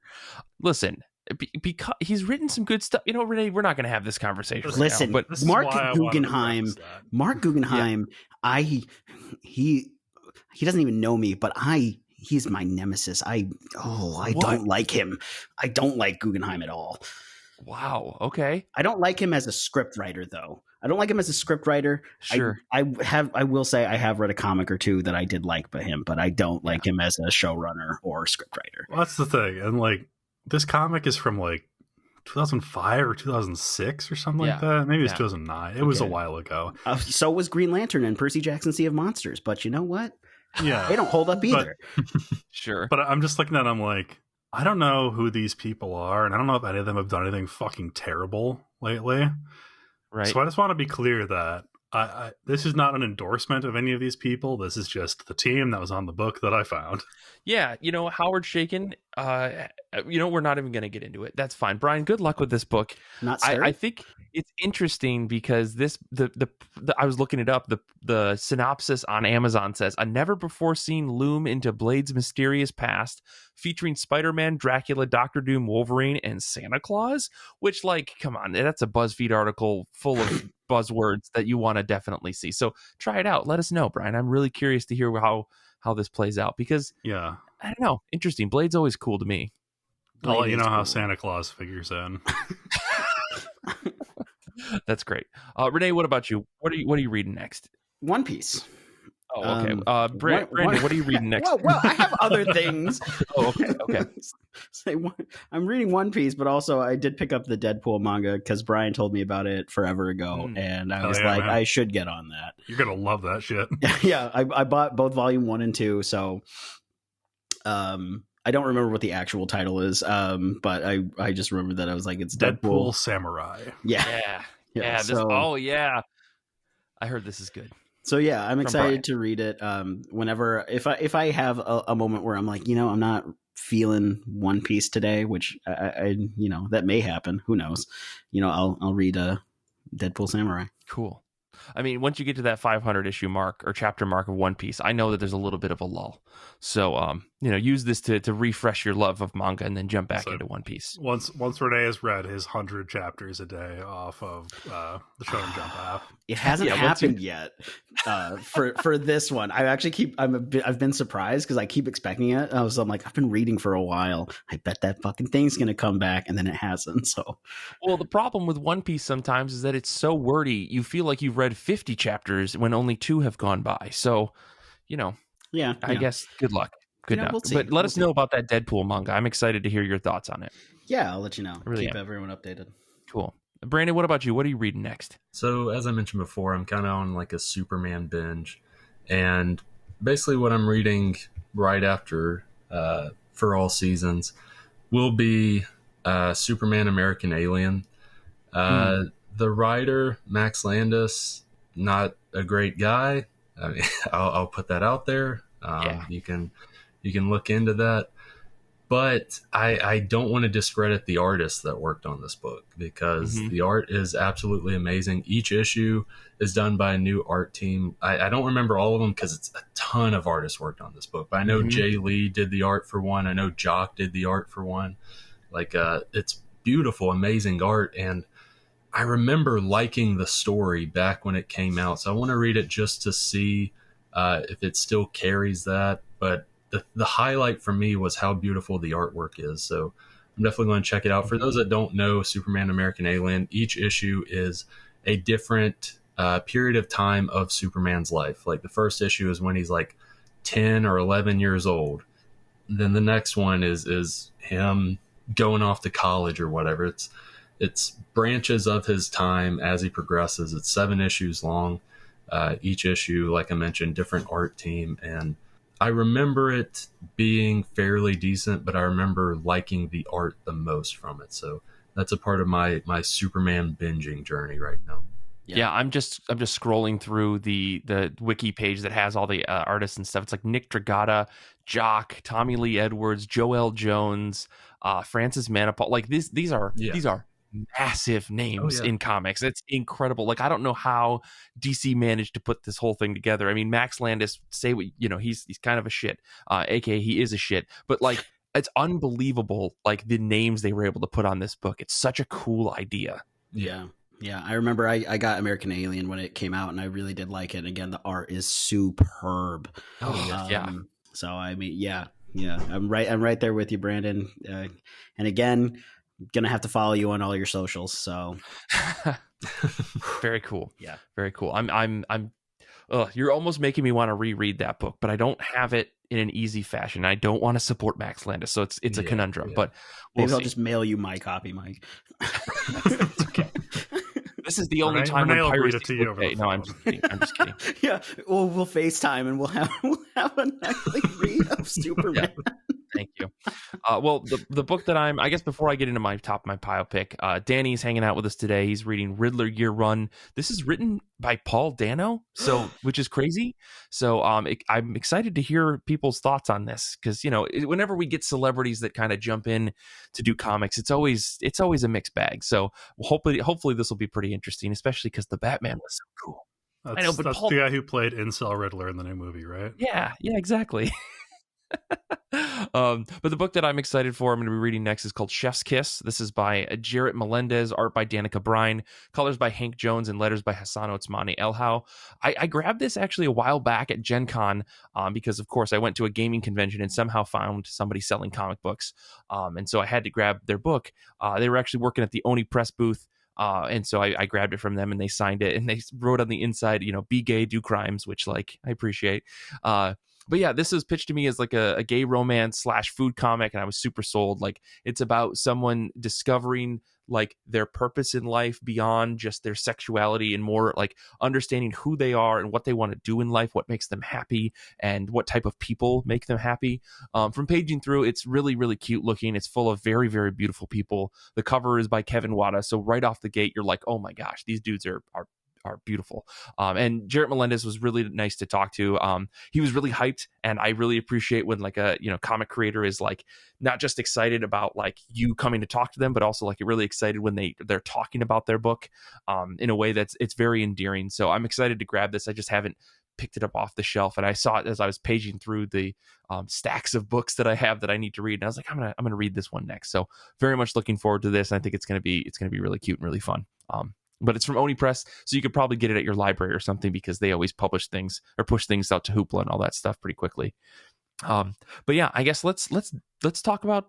Listen, because he's written some good stuff. Rene, we're not going to have this conversation. Listen, right now, but Mark Guggenheim, he doesn't even know me, but he's my nemesis. I don't like him. I don't like Guggenheim at all. Wow. Okay. I don't like him as a script writer, though. I don't like him as a script writer. Sure. I will say I have read a comic or two that I did like by him, but I don't like him as a showrunner or script writer. Well, that's the thing. And like, this comic is from like 2005 or 2006 or something like that. Maybe it's 2009. It was a while ago. So was Green Lantern and Percy Jackson Sea of Monsters. But you know what? Yeah. They don't hold up either. Sure. But I'm just looking at it, I'm like, I don't know who these people are, and I don't know if any of them have done anything fucking terrible lately. Right. So I just want to be clear that This is not an endorsement of any of these people. This is just the team that was on the book that I found. Yeah, Howard Shaken, we're not even going to get into it. That's fine. Brian, good luck with this book. Not scary? I think it's interesting because I was looking it up. The synopsis on Amazon says, a never before seen loom into Blade's mysterious past, featuring Spider-Man, Dracula, Doctor Doom, Wolverine, and Santa Claus. Which, come on, that's a BuzzFeed article full of buzzwords that you want to definitely see. So try it out. Let us know, Brian. I'm really curious to hear how this plays out because I don't know. Interesting. Blade's always cool to me. I'll let you know how Santa Claus figures in. That's great. Renee, what about you? What are you reading next? One Piece. Oh, okay. Brandon, what are you reading next? Well, I have other things. Okay. I'm reading One Piece, but also I did pick up the Deadpool manga because Brian told me about it forever ago, and I was man. I should get on that. You're gonna love that shit. Yeah, I bought both volume 1 and 2, so I don't remember what the actual title is, but I just remember that I was like, it's Deadpool Samurai. Yeah. I heard this is good. So yeah, I'm excited to read it. Whenever if I have a moment where I'm like, I'm not feeling One Piece today, which I that may happen. Who knows? I'll read Deadpool Samurai. Cool. I mean, once you get to that 500 issue mark or chapter mark of One Piece, I know that there's a little bit of a lull. So, use this to refresh your love of manga and then jump back into One Piece. Once Rene has read his 100 chapters a day off of the Shonen Jump app. It hasn't happened yet for this one. I actually I've been surprised because I keep expecting it. I'm like, I've been reading for a while. I bet that fucking thing's going to come back, and then it hasn't. So, well, the problem with One Piece sometimes is that it's so wordy. You feel like you've read 50 chapters when only 2 have gone by. So, I guess good luck. Good luck. We'll see. But let us know about that Deadpool manga. I'm excited to hear your thoughts on it. Yeah, I'll let you know. Really Keep everyone updated. Cool. Brandon, what about you? What are you reading next? So, as I mentioned before, I'm kind of on like a Superman binge. And basically what I'm reading right after for all seasons will be Superman American Alien. The writer, Max Landis, not a great guy. I mean, I'll put that out there. You can look into that. But I don't want to discredit the artists that worked on this book because the art is absolutely amazing. Each issue is done by a new art team. I don't remember all of them because it's a ton of artists worked on this book. But I know Jay Lee did the art for one. I know Jock did the art for one. It's beautiful, amazing art. And I remember liking the story back when it came out. So I want to read it just to see if it still carries that. But the highlight for me was how beautiful the artwork is. So I'm definitely going to check it out. For those that don't know Superman American Alien, each issue is a different period of time of Superman's life. Like the first issue is when he's like 10 or 11 years old. Then the next one is him going off to college or whatever. It's branches of his time as he progresses. It's 7 issues long. Each issue, like I mentioned, different art team. And I remember it being fairly decent, but I remember liking the art the most from it. So that's a part of my Superman binging journey right now. Yeah, I'm just scrolling through the wiki page that has all the artists and stuff. It's like Nick Dragata, Jock, Tommy Lee Edwards, Joel Jones, Francis Manapul. Like these are massive names in comics. It's incredible. Like I don't know how DC managed to put this whole thing together. I mean, Max Landis, say what he's kind of a shit, aka he is a shit, but like it's unbelievable. Like the names they were able to put on this book. It's such a cool idea. Yeah. I remember I got American Alien when it came out, and I really did like it. And again, the art is superb. So I mean, I'm right there with you, Brandon. And again, gonna have to follow you on all your socials. So very cool. Yeah, very cool. I'm you're almost making me want to reread that book, but I don't have it in an easy fashion. I don't want to support Max Landis, so it's a conundrum. But maybe I'll just mail you my copy, Mike. It's okay. This is the only time when piracy. No, I'm just kidding. Yeah, we'll FaceTime and we'll have a nightly read of Superman. Thank you. Well, the book that I guess before I get into my top of my pile pick, Danny's hanging out with us today. He's reading Riddler Year Run. This is written by Paul Dano, which is crazy. So I'm excited to hear people's thoughts on this because whenever we get celebrities that kind of jump in to do comics, it's always a mixed bag. So hopefully this will be pretty interesting, especially because the Batman was so cool. I know, but that's the guy who played Incel Riddler in the new movie, right? Yeah, exactly. But the book that I'm excited for, I'm going to be reading next, is called Chef's Kiss. This is by Jarrett Melendez, art by Danica Brine, colors by Hank Jones, and letters by Hassan Otsmani Elhau. I grabbed this actually a while back at Gen Con because, of course, I went to a gaming convention and somehow found somebody selling comic books. And so I had to grab their book. They were actually working at the Oni Press booth. And so I grabbed it from them and they signed it and they wrote on the inside, be gay, do crimes, which I appreciate. But yeah, this was pitched to me as like a gay romance / food comic. And I was super sold. Like it's about someone discovering like their purpose in life beyond just their sexuality and more like understanding who they are and what they want to do in life, what makes them happy and what type of people make them happy. From paging through, it's really, really cute looking. It's full of very, very beautiful people. The cover is by Kevin Wada. So right off the gate, you're like, oh my gosh, these dudes are beautiful. And Jarrett Melendez was really nice to talk to. He was really hyped, and I really appreciate when like a comic creator is like not just excited about like you coming to talk to them, but also like really excited when they're talking about their book in a way it's very endearing. So I'm excited to grab this. I just haven't picked it up off the shelf, and I saw it as I was paging through the stacks of books that I have that I need to read, and I was like, I'm gonna read this one next. So very much looking forward to this, and I think it's gonna be really cute and really fun. But it's from Oni Press, so you could probably get it at your library or something because they always publish things or push things out to Hoopla and all that stuff pretty quickly. But yeah, I guess let's talk about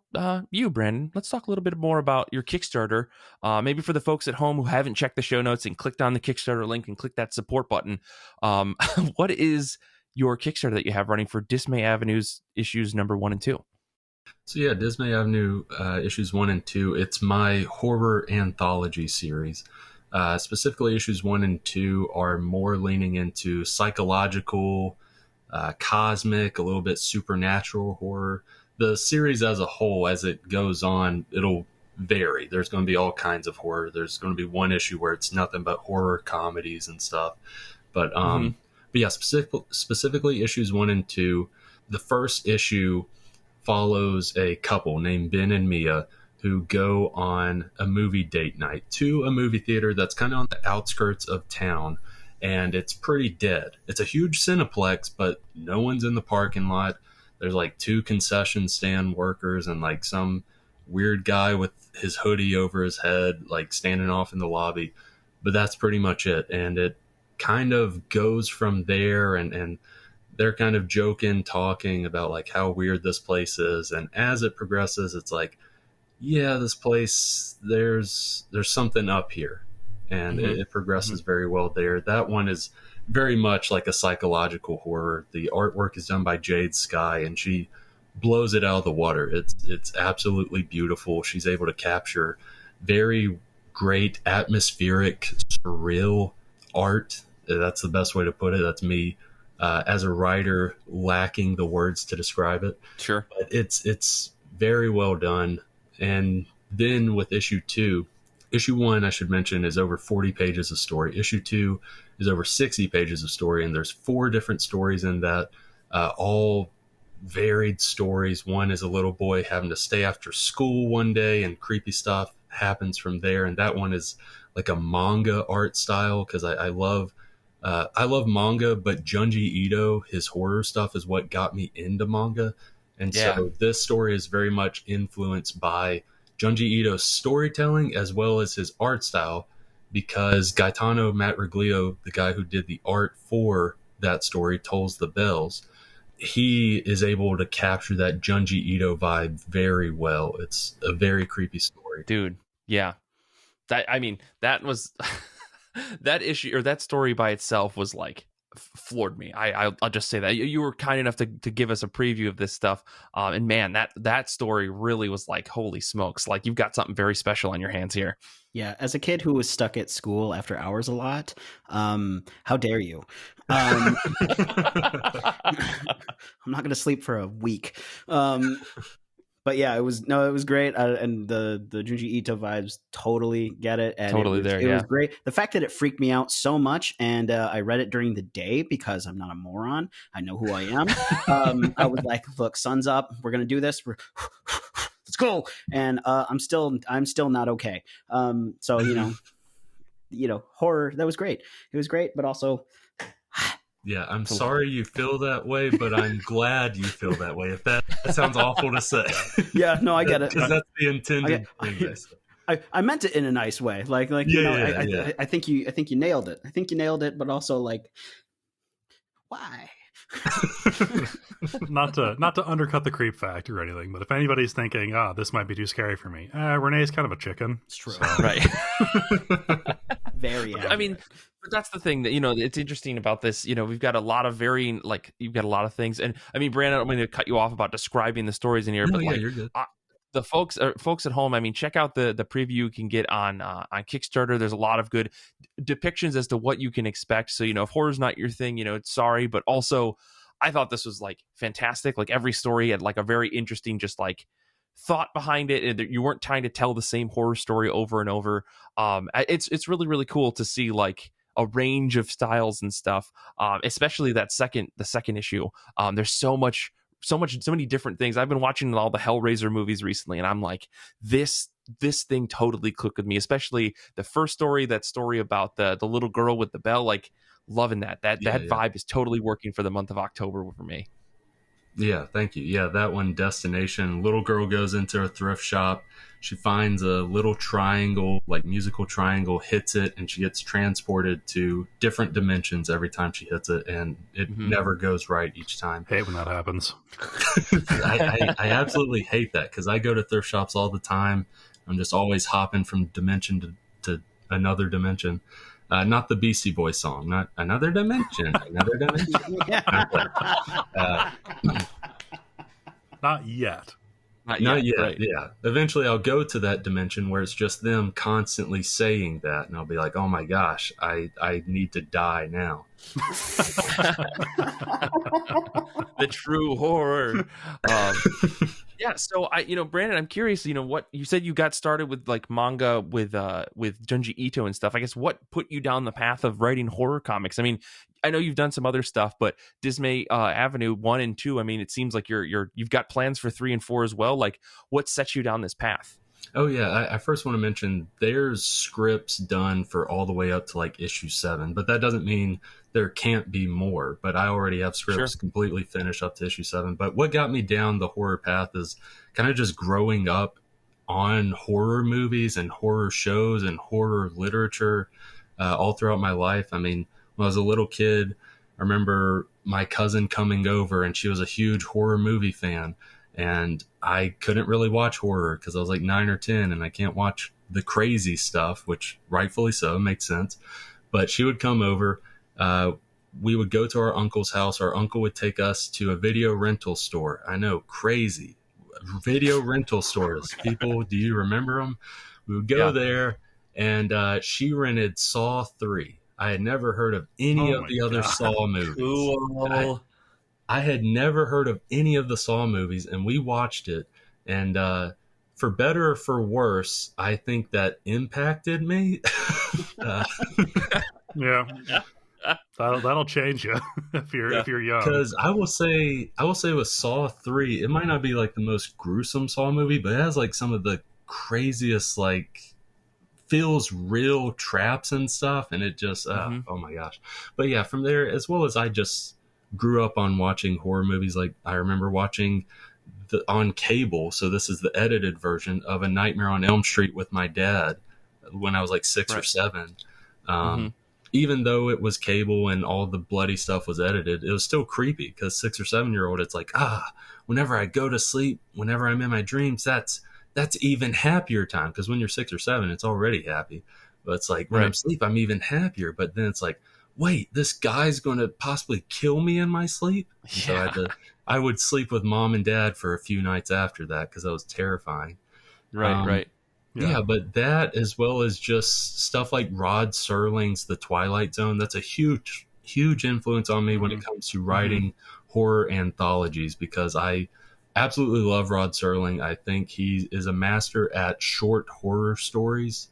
you, Brandon. Let's talk a little bit more about your Kickstarter. Maybe for the folks at home who haven't checked the show notes and clicked on the Kickstarter link and clicked that support button. What is your Kickstarter that you have running for Dismay Avenue's issues number 1 and 2? So yeah, Dismay Avenue issues 1 and 2. It's my horror anthology series. Specifically, issues 1 and 2 are more leaning into psychological, cosmic, a little bit supernatural horror. The series as a whole, as it goes on, it'll vary. There's going to be all kinds of horror. There's going to be one issue where it's nothing but horror comedies and stuff. But yeah, specifically issues 1 and 2. The first issue follows a couple named Ben and Mia who go on a movie date night to a movie theater that's kind of on the outskirts of town, and it's pretty dead. It's a huge Cineplex, but no one's in the parking lot. There's like 2 concession stand workers and like some weird guy with his hoodie over his head, like standing off in the lobby. But that's pretty much it. And it kind of goes from there, and they're kind of joking, talking about like how weird this place is. And as it progresses, it's like, yeah, this place, there's something up here, and it progresses very well there. That one is very much like a psychological horror. The artwork is done by Jade Sky, and she blows it out of the water. It's absolutely beautiful. She's able to capture very great atmospheric, surreal art. That's the best way to put it. That's me as a writer lacking the words to describe it. Sure, but it's very well done. And then with issue 2, issue 1, I should mention, is over 40 pages of story. Issue 2 is over 60 pages of story, and there's 4 different stories in that, all varied stories. One is a little boy having to stay after school one day, and creepy stuff happens from there. And that one is like a manga art style, because I love manga, but Junji Ito, his horror stuff is what got me into manga. And so this story is very much influenced by Junji Ito's storytelling as well as his art style, because Gaetano Matriglio, the guy who did the art for that story, Tolls the Bells, he is able to capture that Junji Ito vibe very well. It's a very creepy story. Dude, yeah. That was that issue, or that story by itself was like floored me. I'll just say that you were kind enough to give us a preview of this stuff, and man, that story really was like, holy smokes, like you've got something very special on your hands here. Yeah, as a kid who was stuck at school after hours a lot, how dare you? I'm not going to sleep for a week. But yeah, it was great, and the Junji Ito vibes totally get it. And it was great. The fact that it freaked me out so much, and I read it during the day because I'm not a moron. I know who I am. I was like, look, sun's up. We're gonna do this. Let's go. And I'm still not okay. So horror. That was great. It was great, but also. Yeah, I'm sorry you feel that way, but I'm glad you feel that way. If that sounds awful to say. Yeah, no, I get it. Because that's the intended thing. I meant it in a nice way. I think you nailed it. I think you nailed it, but also like, why? not to undercut the creep factor or anything, but if anybody's thinking, this might be too scary for me, Renee's kind of a chicken. It's true. So. Right. Very accurate. I mean, but that's the thing that, it's interesting about this. We've got a lot of varying, like, you've got a lot of things. And I mean, Brandon, I'm going to cut you off about describing the stories in here, but you're good. The folks at home, I mean, check out the preview you can get on Kickstarter. There's a lot of good depictions as to what you can expect. So, if horror's not your thing, sorry, but also I thought this was like fantastic. Like every story had like a very interesting, just like thought behind it, and you weren't trying to tell the same horror story over and over. It's really, really cool to see like a range of styles and stuff, especially the second issue. There's so many different things. I've been watching all the Hellraiser movies recently, and I'm like, this thing totally clicked with me, especially the first story, that story about the little girl with the bell. Like, loving that vibe is totally working for the month of October for me. Yeah, thank you. Yeah, that one, Destination. Little girl goes into a thrift shop. She finds a little triangle, like musical triangle, hits it, and she gets transported to different dimensions every time she hits it, and it never goes right each time. Hate when that happens. I absolutely hate that, because I go to thrift shops all the time. I'm just always hopping from dimension to another dimension. Not the Beastie Boys song, not another dimension, another dimension. Not yet. Not yet. Right. Yeah. Eventually I'll go to that dimension where it's just them constantly saying that, and I'll be like, oh my gosh, I need to die now. The true horror. Yeah, so Brandon, I'm curious, what you said you got started with, like, manga with Junji Ito and stuff. I guess what put you down the path of writing horror comics? I mean, I know you've done some other stuff, but Dismay Avenue 1 and 2, I mean, it seems like you've got plans for 3 and 4 as well. Like, what set you down this path? Oh yeah, I first want to mention there's scripts done for all the way up to like issue 7, but that doesn't mean there can't be more. But I already have scripts completely finished up to issue 7. But what got me down the horror path is kind of just growing up on horror movies and horror shows and horror literature all throughout my life. I mean, when I was a little kid, I remember my cousin coming over, and she was a huge horror movie fan. And I couldn't really watch horror because I was like 9 or 10, and I can't watch the crazy stuff, which rightfully so, makes sense. But she would come over. We would go to our uncle's house. Our uncle would take us to a video rental store. I know, crazy. Video rental stores. People, do you remember them? We would go there, and she rented Saw 3. I had never heard of any of the other Saw movies. Cool. I had never heard of any of the Saw movies, and we watched it. And for better or for worse, I think that impacted me. Yeah, that'll change you if you're young. Because I will say with Saw 3, it might not be like the most gruesome Saw movie, but it has like some of the craziest, like, feels real traps and stuff, and it just oh my gosh. But yeah, from there, as well as I just grew up on watching horror movies. Like, I remember watching on cable, so this is the edited version of A Nightmare on Elm Street with my dad when I was like 6 or 7. Even though it was cable and all the bloody stuff was edited, it was still creepy, because 6 or 7-year-old, it's like, whenever I go to sleep, whenever I'm in my dreams, that's even happier time, because when you're 6 or 7, it's already happy. But it's like, when I'm asleep, I'm even happier. But then it's like, wait, this guy's going to possibly kill me in my sleep. Yeah. So I would sleep with mom and dad for a few nights after that because that was terrifying. Right. Yeah, but that, as well as just stuff like Rod Serling's The Twilight Zone, that's a huge influence on me when it comes to writing horror anthologies, because I absolutely love Rod Serling. I think he is a master at short horror stories.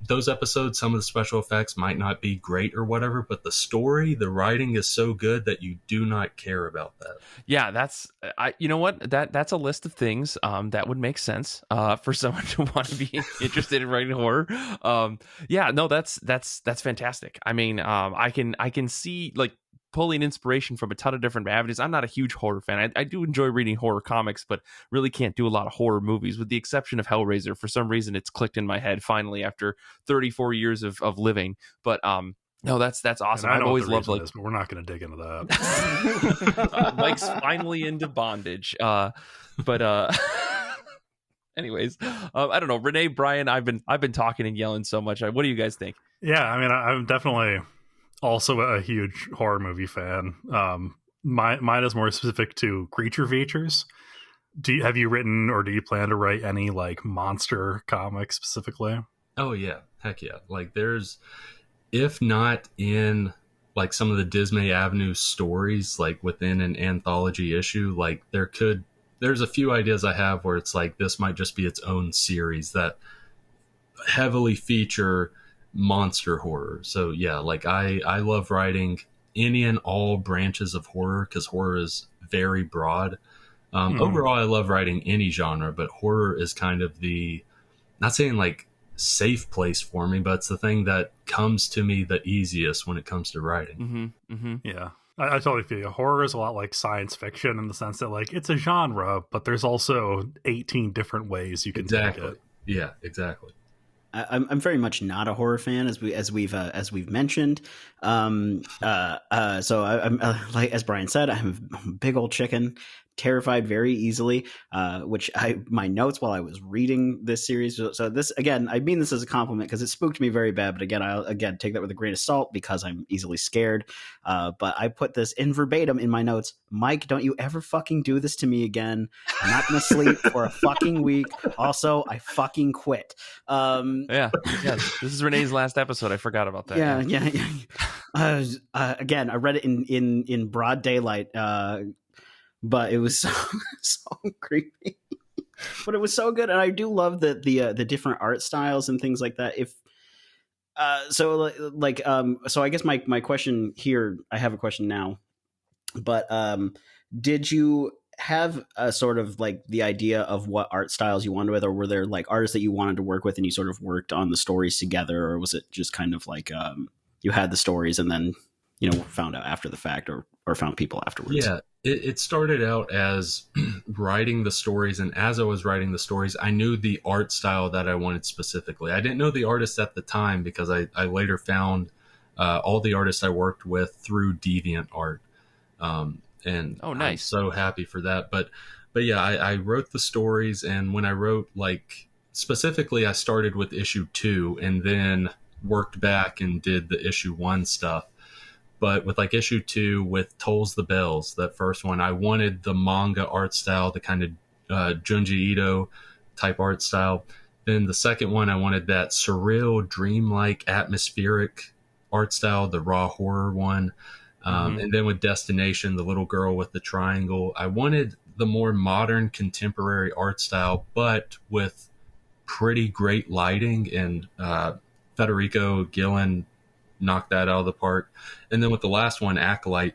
Those episodes, some of the special effects might not be great or whatever, but the story, the writing is so good that you do not care about that. Yeah, that's you know what, that's a list of things that would make sense for someone to want to be interested in writing horror. Yeah, no, that's fantastic. I mean, I can see like pulling inspiration from a ton of different avenues. I'm not a huge horror fan. I do enjoy reading horror comics, but really can't do a lot of horror movies, with the exception of Hellraiser. For some reason, it's clicked in my head finally after 34 years of living. But no, that's awesome. I've always loved like. But we're not going to dig into that. Mike's finally into bondage. But anyways, I don't know. Renee, Brian, I've been talking and yelling so much. What do you guys think? Yeah, I mean, I'm definitely also a huge horror movie fan. Mine is more specific to creature features. Have you written, or do you plan to write any like monster comics specifically? Oh yeah, heck yeah! Like there's, if not in like some of the Dismay Avenue stories, like within an anthology issue, like there's a few ideas I have where it's like this might just be its own series that heavily feature monster horror. So yeah, like I love writing any and all branches of horror, because horror is very broad. Overall, I love writing any genre, but horror is kind of the, not saying like safe place for me, but it's the thing that comes to me the easiest when it comes to writing. Yeah, I totally feel you. Horror is a lot like science fiction in the sense that like it's a genre, but there's also 18 different ways you can take it. Yeah, exactly. I'm very much not a horror fan, as we've mentioned. So I'm like, as Brian said, I'm a big old chicken, terrified very easily. Which my notes while I was reading this series. So this, again, I mean this as a compliment because it spooked me very bad. But again, I'll take that with a grain of salt because I'm easily scared. But I put this in verbatim in my notes. Mike, don't you ever fucking do this to me again. I'm not going to sleep for a fucking week. Also, I fucking quit. Yeah. This is Renee's last episode. I forgot about that. Yeah. Again, I read it in broad daylight, but it was so creepy. But it was so good, and I do love the different art styles and things like that. So I guess my question here, I have a question now, but did you have a sort of like the idea of what art styles you wanted with, or were there like artists that you wanted to work with and you sort of worked on the stories together, or was it just kind of like you had the stories and then found out after the fact, or found people afterwards? Yeah, it started out as writing the stories, and as I was writing the stories, I knew the art style that I wanted specifically. I didn't know the artist at the time because I later found all the artists I worked with through DeviantArt. And oh, nice. I'm so happy for that. But yeah, I wrote the stories, and when I wrote, like, specifically, I started with issue 2 and then worked back and did the issue 1 stuff. But with like issue 2 with Tolls the Bells, that first one, I wanted the manga art style, the kind of Junji Ito type art style. Then the second one, I wanted that surreal, dreamlike, atmospheric art style, the raw horror one. And then with Destination, the little girl with the triangle, I wanted the more modern contemporary art style, but with pretty great lighting, and Federico Gillen knocked that out of the park. And then with the last one, Acolyte,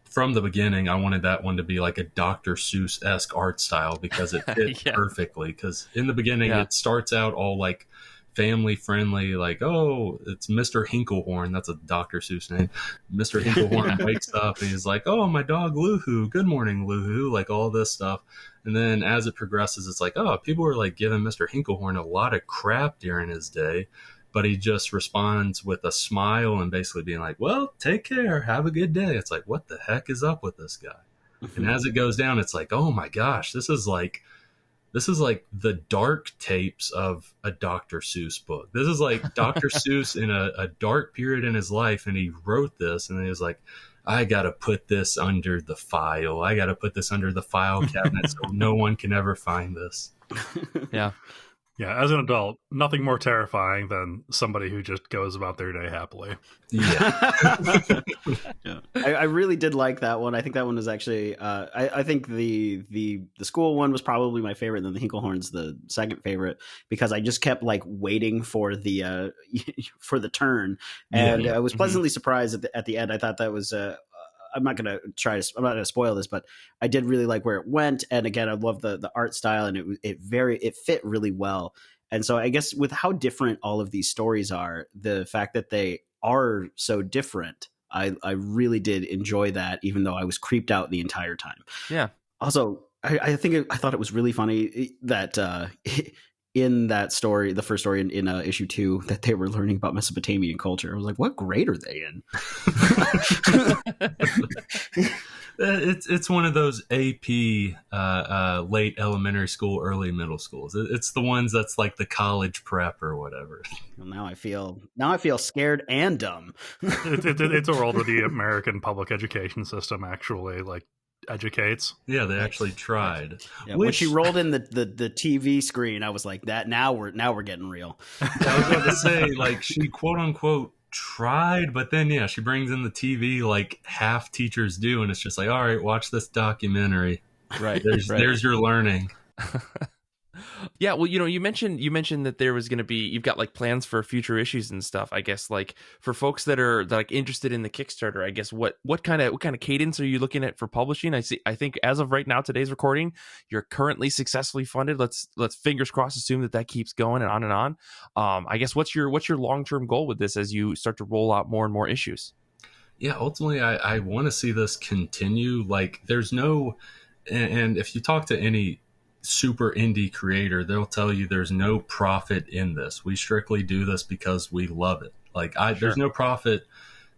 from the beginning, I wanted that one to be like a Dr. Seuss-esque art style because it fit perfectly. Because in the beginning, it starts out all like family friendly, like, oh, it's Mr. Hinklehorn. That's a Dr. Seuss name. Mr. Hinklehorn wakes up and he's like, oh, my dog Luhu. Good morning, Luhu. Like all this stuff. And then as it progresses, it's like, oh, people were like giving Mr. Hinklehorn a lot of crap during his day. But he just responds with a smile and basically being like, well, take care. Have a good day. It's like, what the heck is up with this guy? And as it goes down, it's like, oh my gosh, this is this is like the dark tapes of a Dr. Seuss book. This is like Dr. Seuss in a dark period in his life, and he wrote this, and he was like, I got to put this under the file. I got to put this under the file cabinet so no one can ever find this. Yeah. Yeah, as an adult, nothing more terrifying than somebody who just goes about their day happily. Yeah. Yeah. I really did like that one. I think that one was actually I think the school one was probably my favorite, and then the Hinklehorn's the second favorite, because I just kept like waiting for the for the turn, and I was pleasantly surprised at the end. I thought that was I'm not going to spoil this, but I did really like where it went. And again, I love the art style, and it fit really well. And so I guess with how different all of these stories are, the fact that they are so different, I really did enjoy that, even though I was creeped out the entire time. Yeah. Also, I thought it was really funny that in that story, the first story in issue 2, that they were learning about Mesopotamian culture. I was like, what grade are they in? It's one of those AP late elementary school, early middle schools. It's the ones that's like the college prep or whatever. Well, now I feel scared and dumb. It's a world where the American public education system actually like educates. Yeah, they actually tried. Yeah, when she rolled in the TV screen, I was like, that now we're getting real. I was about to say, like, she quote unquote tried, but then she brings in the TV like half teachers do, and it's just like, all right, watch this documentary. Right. There's your learning. Yeah, well, you mentioned that there was going to be, you've got like plans for future issues and stuff. I guess like for folks that are like interested in the Kickstarter, I guess what kind of cadence are you looking at for publishing? I think as of right now, today's recording, you're currently successfully funded. Let's fingers crossed assume that keeps going and on and on. I guess what's your long-term goal with this as you start to roll out more and more issues? Yeah, ultimately I want to see this continue. Like there's no, and if you talk to any super indie creator, they'll tell you there's no profit in this. We strictly do this because we love it. Like there's no profit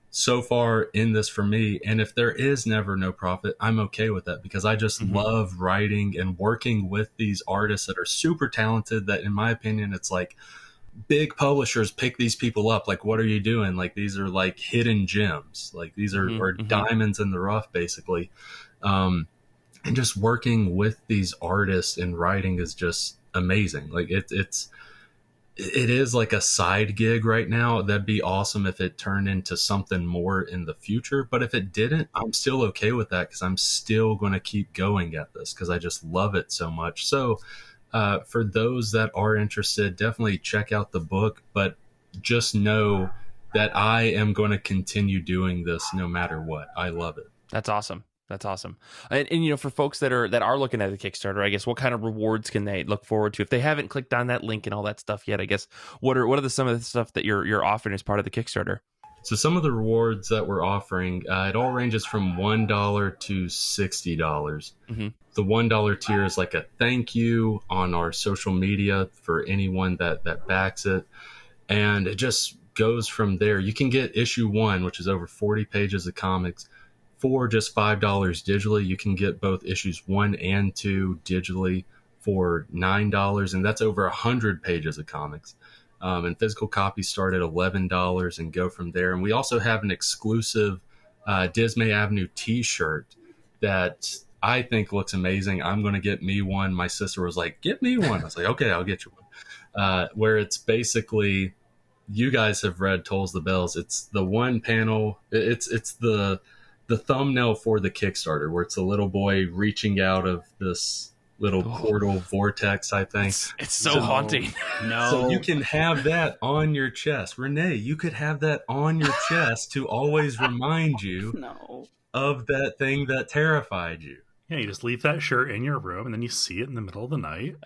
so far in this for me. And if there is never no profit, I'm okay with that, because I just love writing and working with these artists that are super talented, that in my opinion, it's like big publishers pick these people up. Like, what are you doing? Like, these are like hidden gems. Like these are diamonds in the rough, basically. And just working with these artists and writing is just amazing. Like it is like a side gig right now. That'd be awesome if it turned into something more in the future. But if it didn't, I'm still okay with that, because I'm still going to keep going at this because I just love it so much. So for those that are interested, definitely check out the book, but just know that I am going to continue doing this no matter what. I love it. That's awesome. That's awesome. And for folks that are looking at the Kickstarter, I guess what kind of rewards can they look forward to if they haven't clicked on that link and all that stuff yet? I guess what are some of the stuff that you're offering as part of the Kickstarter? So some of the rewards that we're offering, it all ranges from $1 to $60. The $1 tier is like a thank you on our social media for anyone that backs it, and it just goes from there. You can get issue 1, which is over 40 pages of comics, for just $5 digitally. You can get both issues 1 and 2 digitally for $9, and that's over 100 pages of comics. And physical copies start at $11 and go from there. And we also have an exclusive Dismay Avenue t-shirt that I think looks amazing. I'm going to get me one. My sister was like, get me one. I was like, okay, I'll get you one. Where it's basically, you guys have read Tolls the Bells. It's the one panel. It's the thumbnail for the Kickstarter, where it's a little boy reaching out of this little portal vortex, I think. It's so haunting. No. So you can have that on your chest. Renee, you could have that on your chest to always remind you of that thing that terrified you. Yeah, you just leave that shirt in your room, and then you see it in the middle of the night.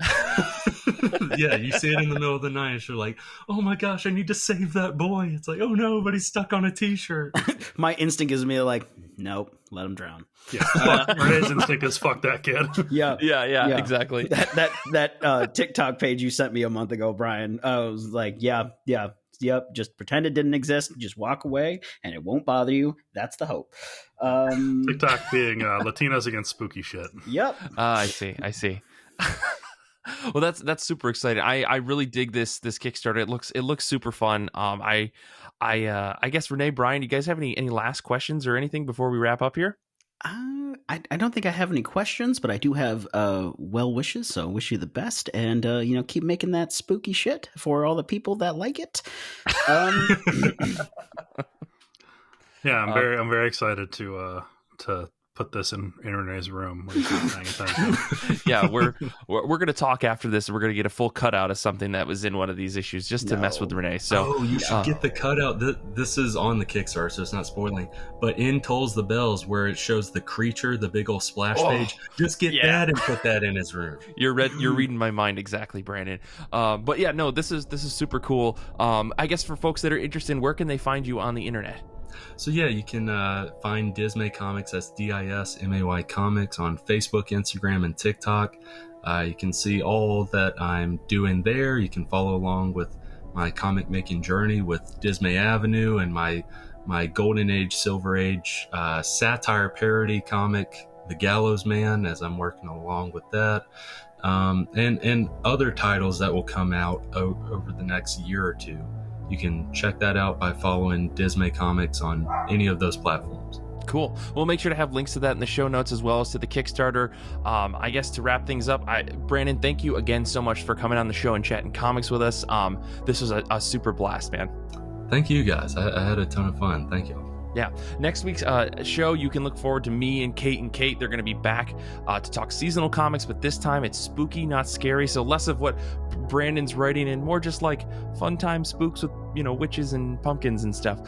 Yeah, you see it in the middle of the night, and you're like, oh my gosh, I need to save that boy. It's like, oh no, but he's stuck on a t-shirt. My instinct is me like, nope, let him drown. Yeah, Renee's instinct is fuck that kid. Yeah, exactly. That TikTok page you sent me a month ago, Brian, I was like, yep, just pretend it didn't exist, just walk away and it won't bother you. That's the hope. TikTok being Latinos against spooky shit. Yep. I see. Well, that's super exciting. I really dig this Kickstarter. It looks super fun. I guess Rene, Brian, you guys have any last questions or anything before we wrap up here? I don't think I have any questions, but I do have well wishes. So wish you the best, and keep making that spooky shit for all the people that like it. Yeah, I'm very excited to put this in Rene's room when he's not paying attention. Yeah, we're gonna talk after this, and we're gonna get a full cutout of something that was in one of these issues just to mess with Rene. So you should get the cutout. This is on the Kickstarter, so it's not spoiling. But in Tolls the Bells, where it shows the creature, the big old splash page, just get that and put that in his room. You're reading my mind exactly, Brandon. But yeah, no, this is super cool. I guess for folks that are interested, where can they find you on the internet? So yeah, you can find Dismay Comics, that's Dismay Comics, on Facebook, Instagram, and TikTok. You can see all that I'm doing there. You can follow along with my comic making journey with Dismay Avenue and my Golden Age, Silver Age satire parody comic, The Gallows Man, as I'm working along with that. And other titles that will come out over the next year or two. You can check that out by following Dismay Comics on any of those platforms. Cool. We'll make sure to have links to that in the show notes as well as to the Kickstarter. I guess to wrap things up, Brandon, thank you again so much for coming on the show and chatting comics with us. This was a super blast, man. Thank you, guys. I had a ton of fun. Thank you. Yeah. Next week's show, you can look forward to me and Kate. They're going to be back to talk seasonal comics, but this time it's spooky, not scary. So less of what Brandon's writing and more just like fun time spooks with, witches and pumpkins and stuff.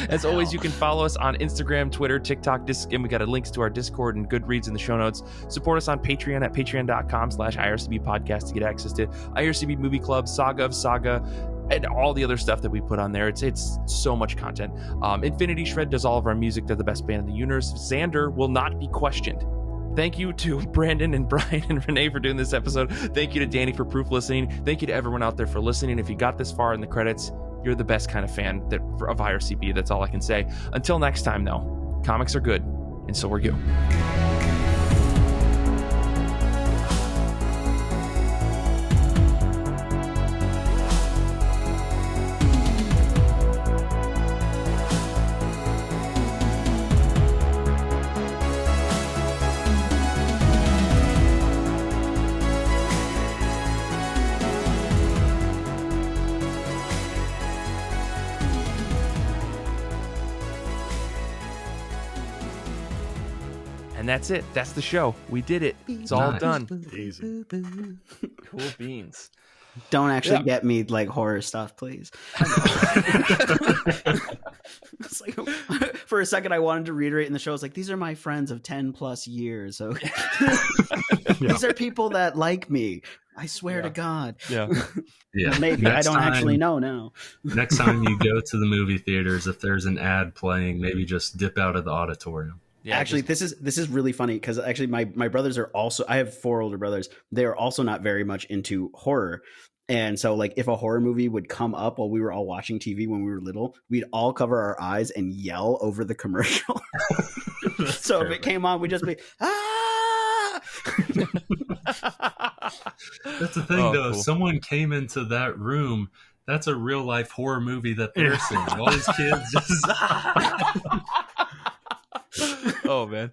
As always, you can follow us on Instagram, Twitter, TikTok, and we got links to our Discord and Goodreads in the show notes. Support us on Patreon at patreon.com/IRCB podcast to get access to IRCB Movie Club, Saga of Saga, and all the other stuff that we put on there. It's so much content. Infinity Shred does all of our music. They're the best band in the universe. Zander will not be questioned. Thank you to Brandon and Brian and Rene for doing this episode. Thank you to Danny for proof listening. Thank you to everyone out there for listening. If you got this far in the credits, you're the best kind of fan of IRCB. That's all I can say. Until next time, though, comics are good, and so are you. And that's it. That's the show. We did it. It's all done. Easy. Cool beans. Don't actually get me like horror stuff, please. It's like, for a second, I wanted to reiterate in the show. It's like, these are my friends of 10 plus years. So these are people that like me. I swear to God. Yeah. Yeah. Maybe. I don't actually know now. Next time you go to the movie theaters, if there's an ad playing, maybe just dip out of the auditorium. Yeah, actually, this is really funny because actually my brothers are also, I have 4 older brothers. They are also not very much into horror. And so like if a horror movie would come up while we were all watching TV when we were little, we'd all cover our eyes and yell over the commercial. So if it came on, we'd just be, ah! That's the thing, though. Cool. If someone came into that room, that's a real life horror movie that they're seeing. All these kids just... Oh, man.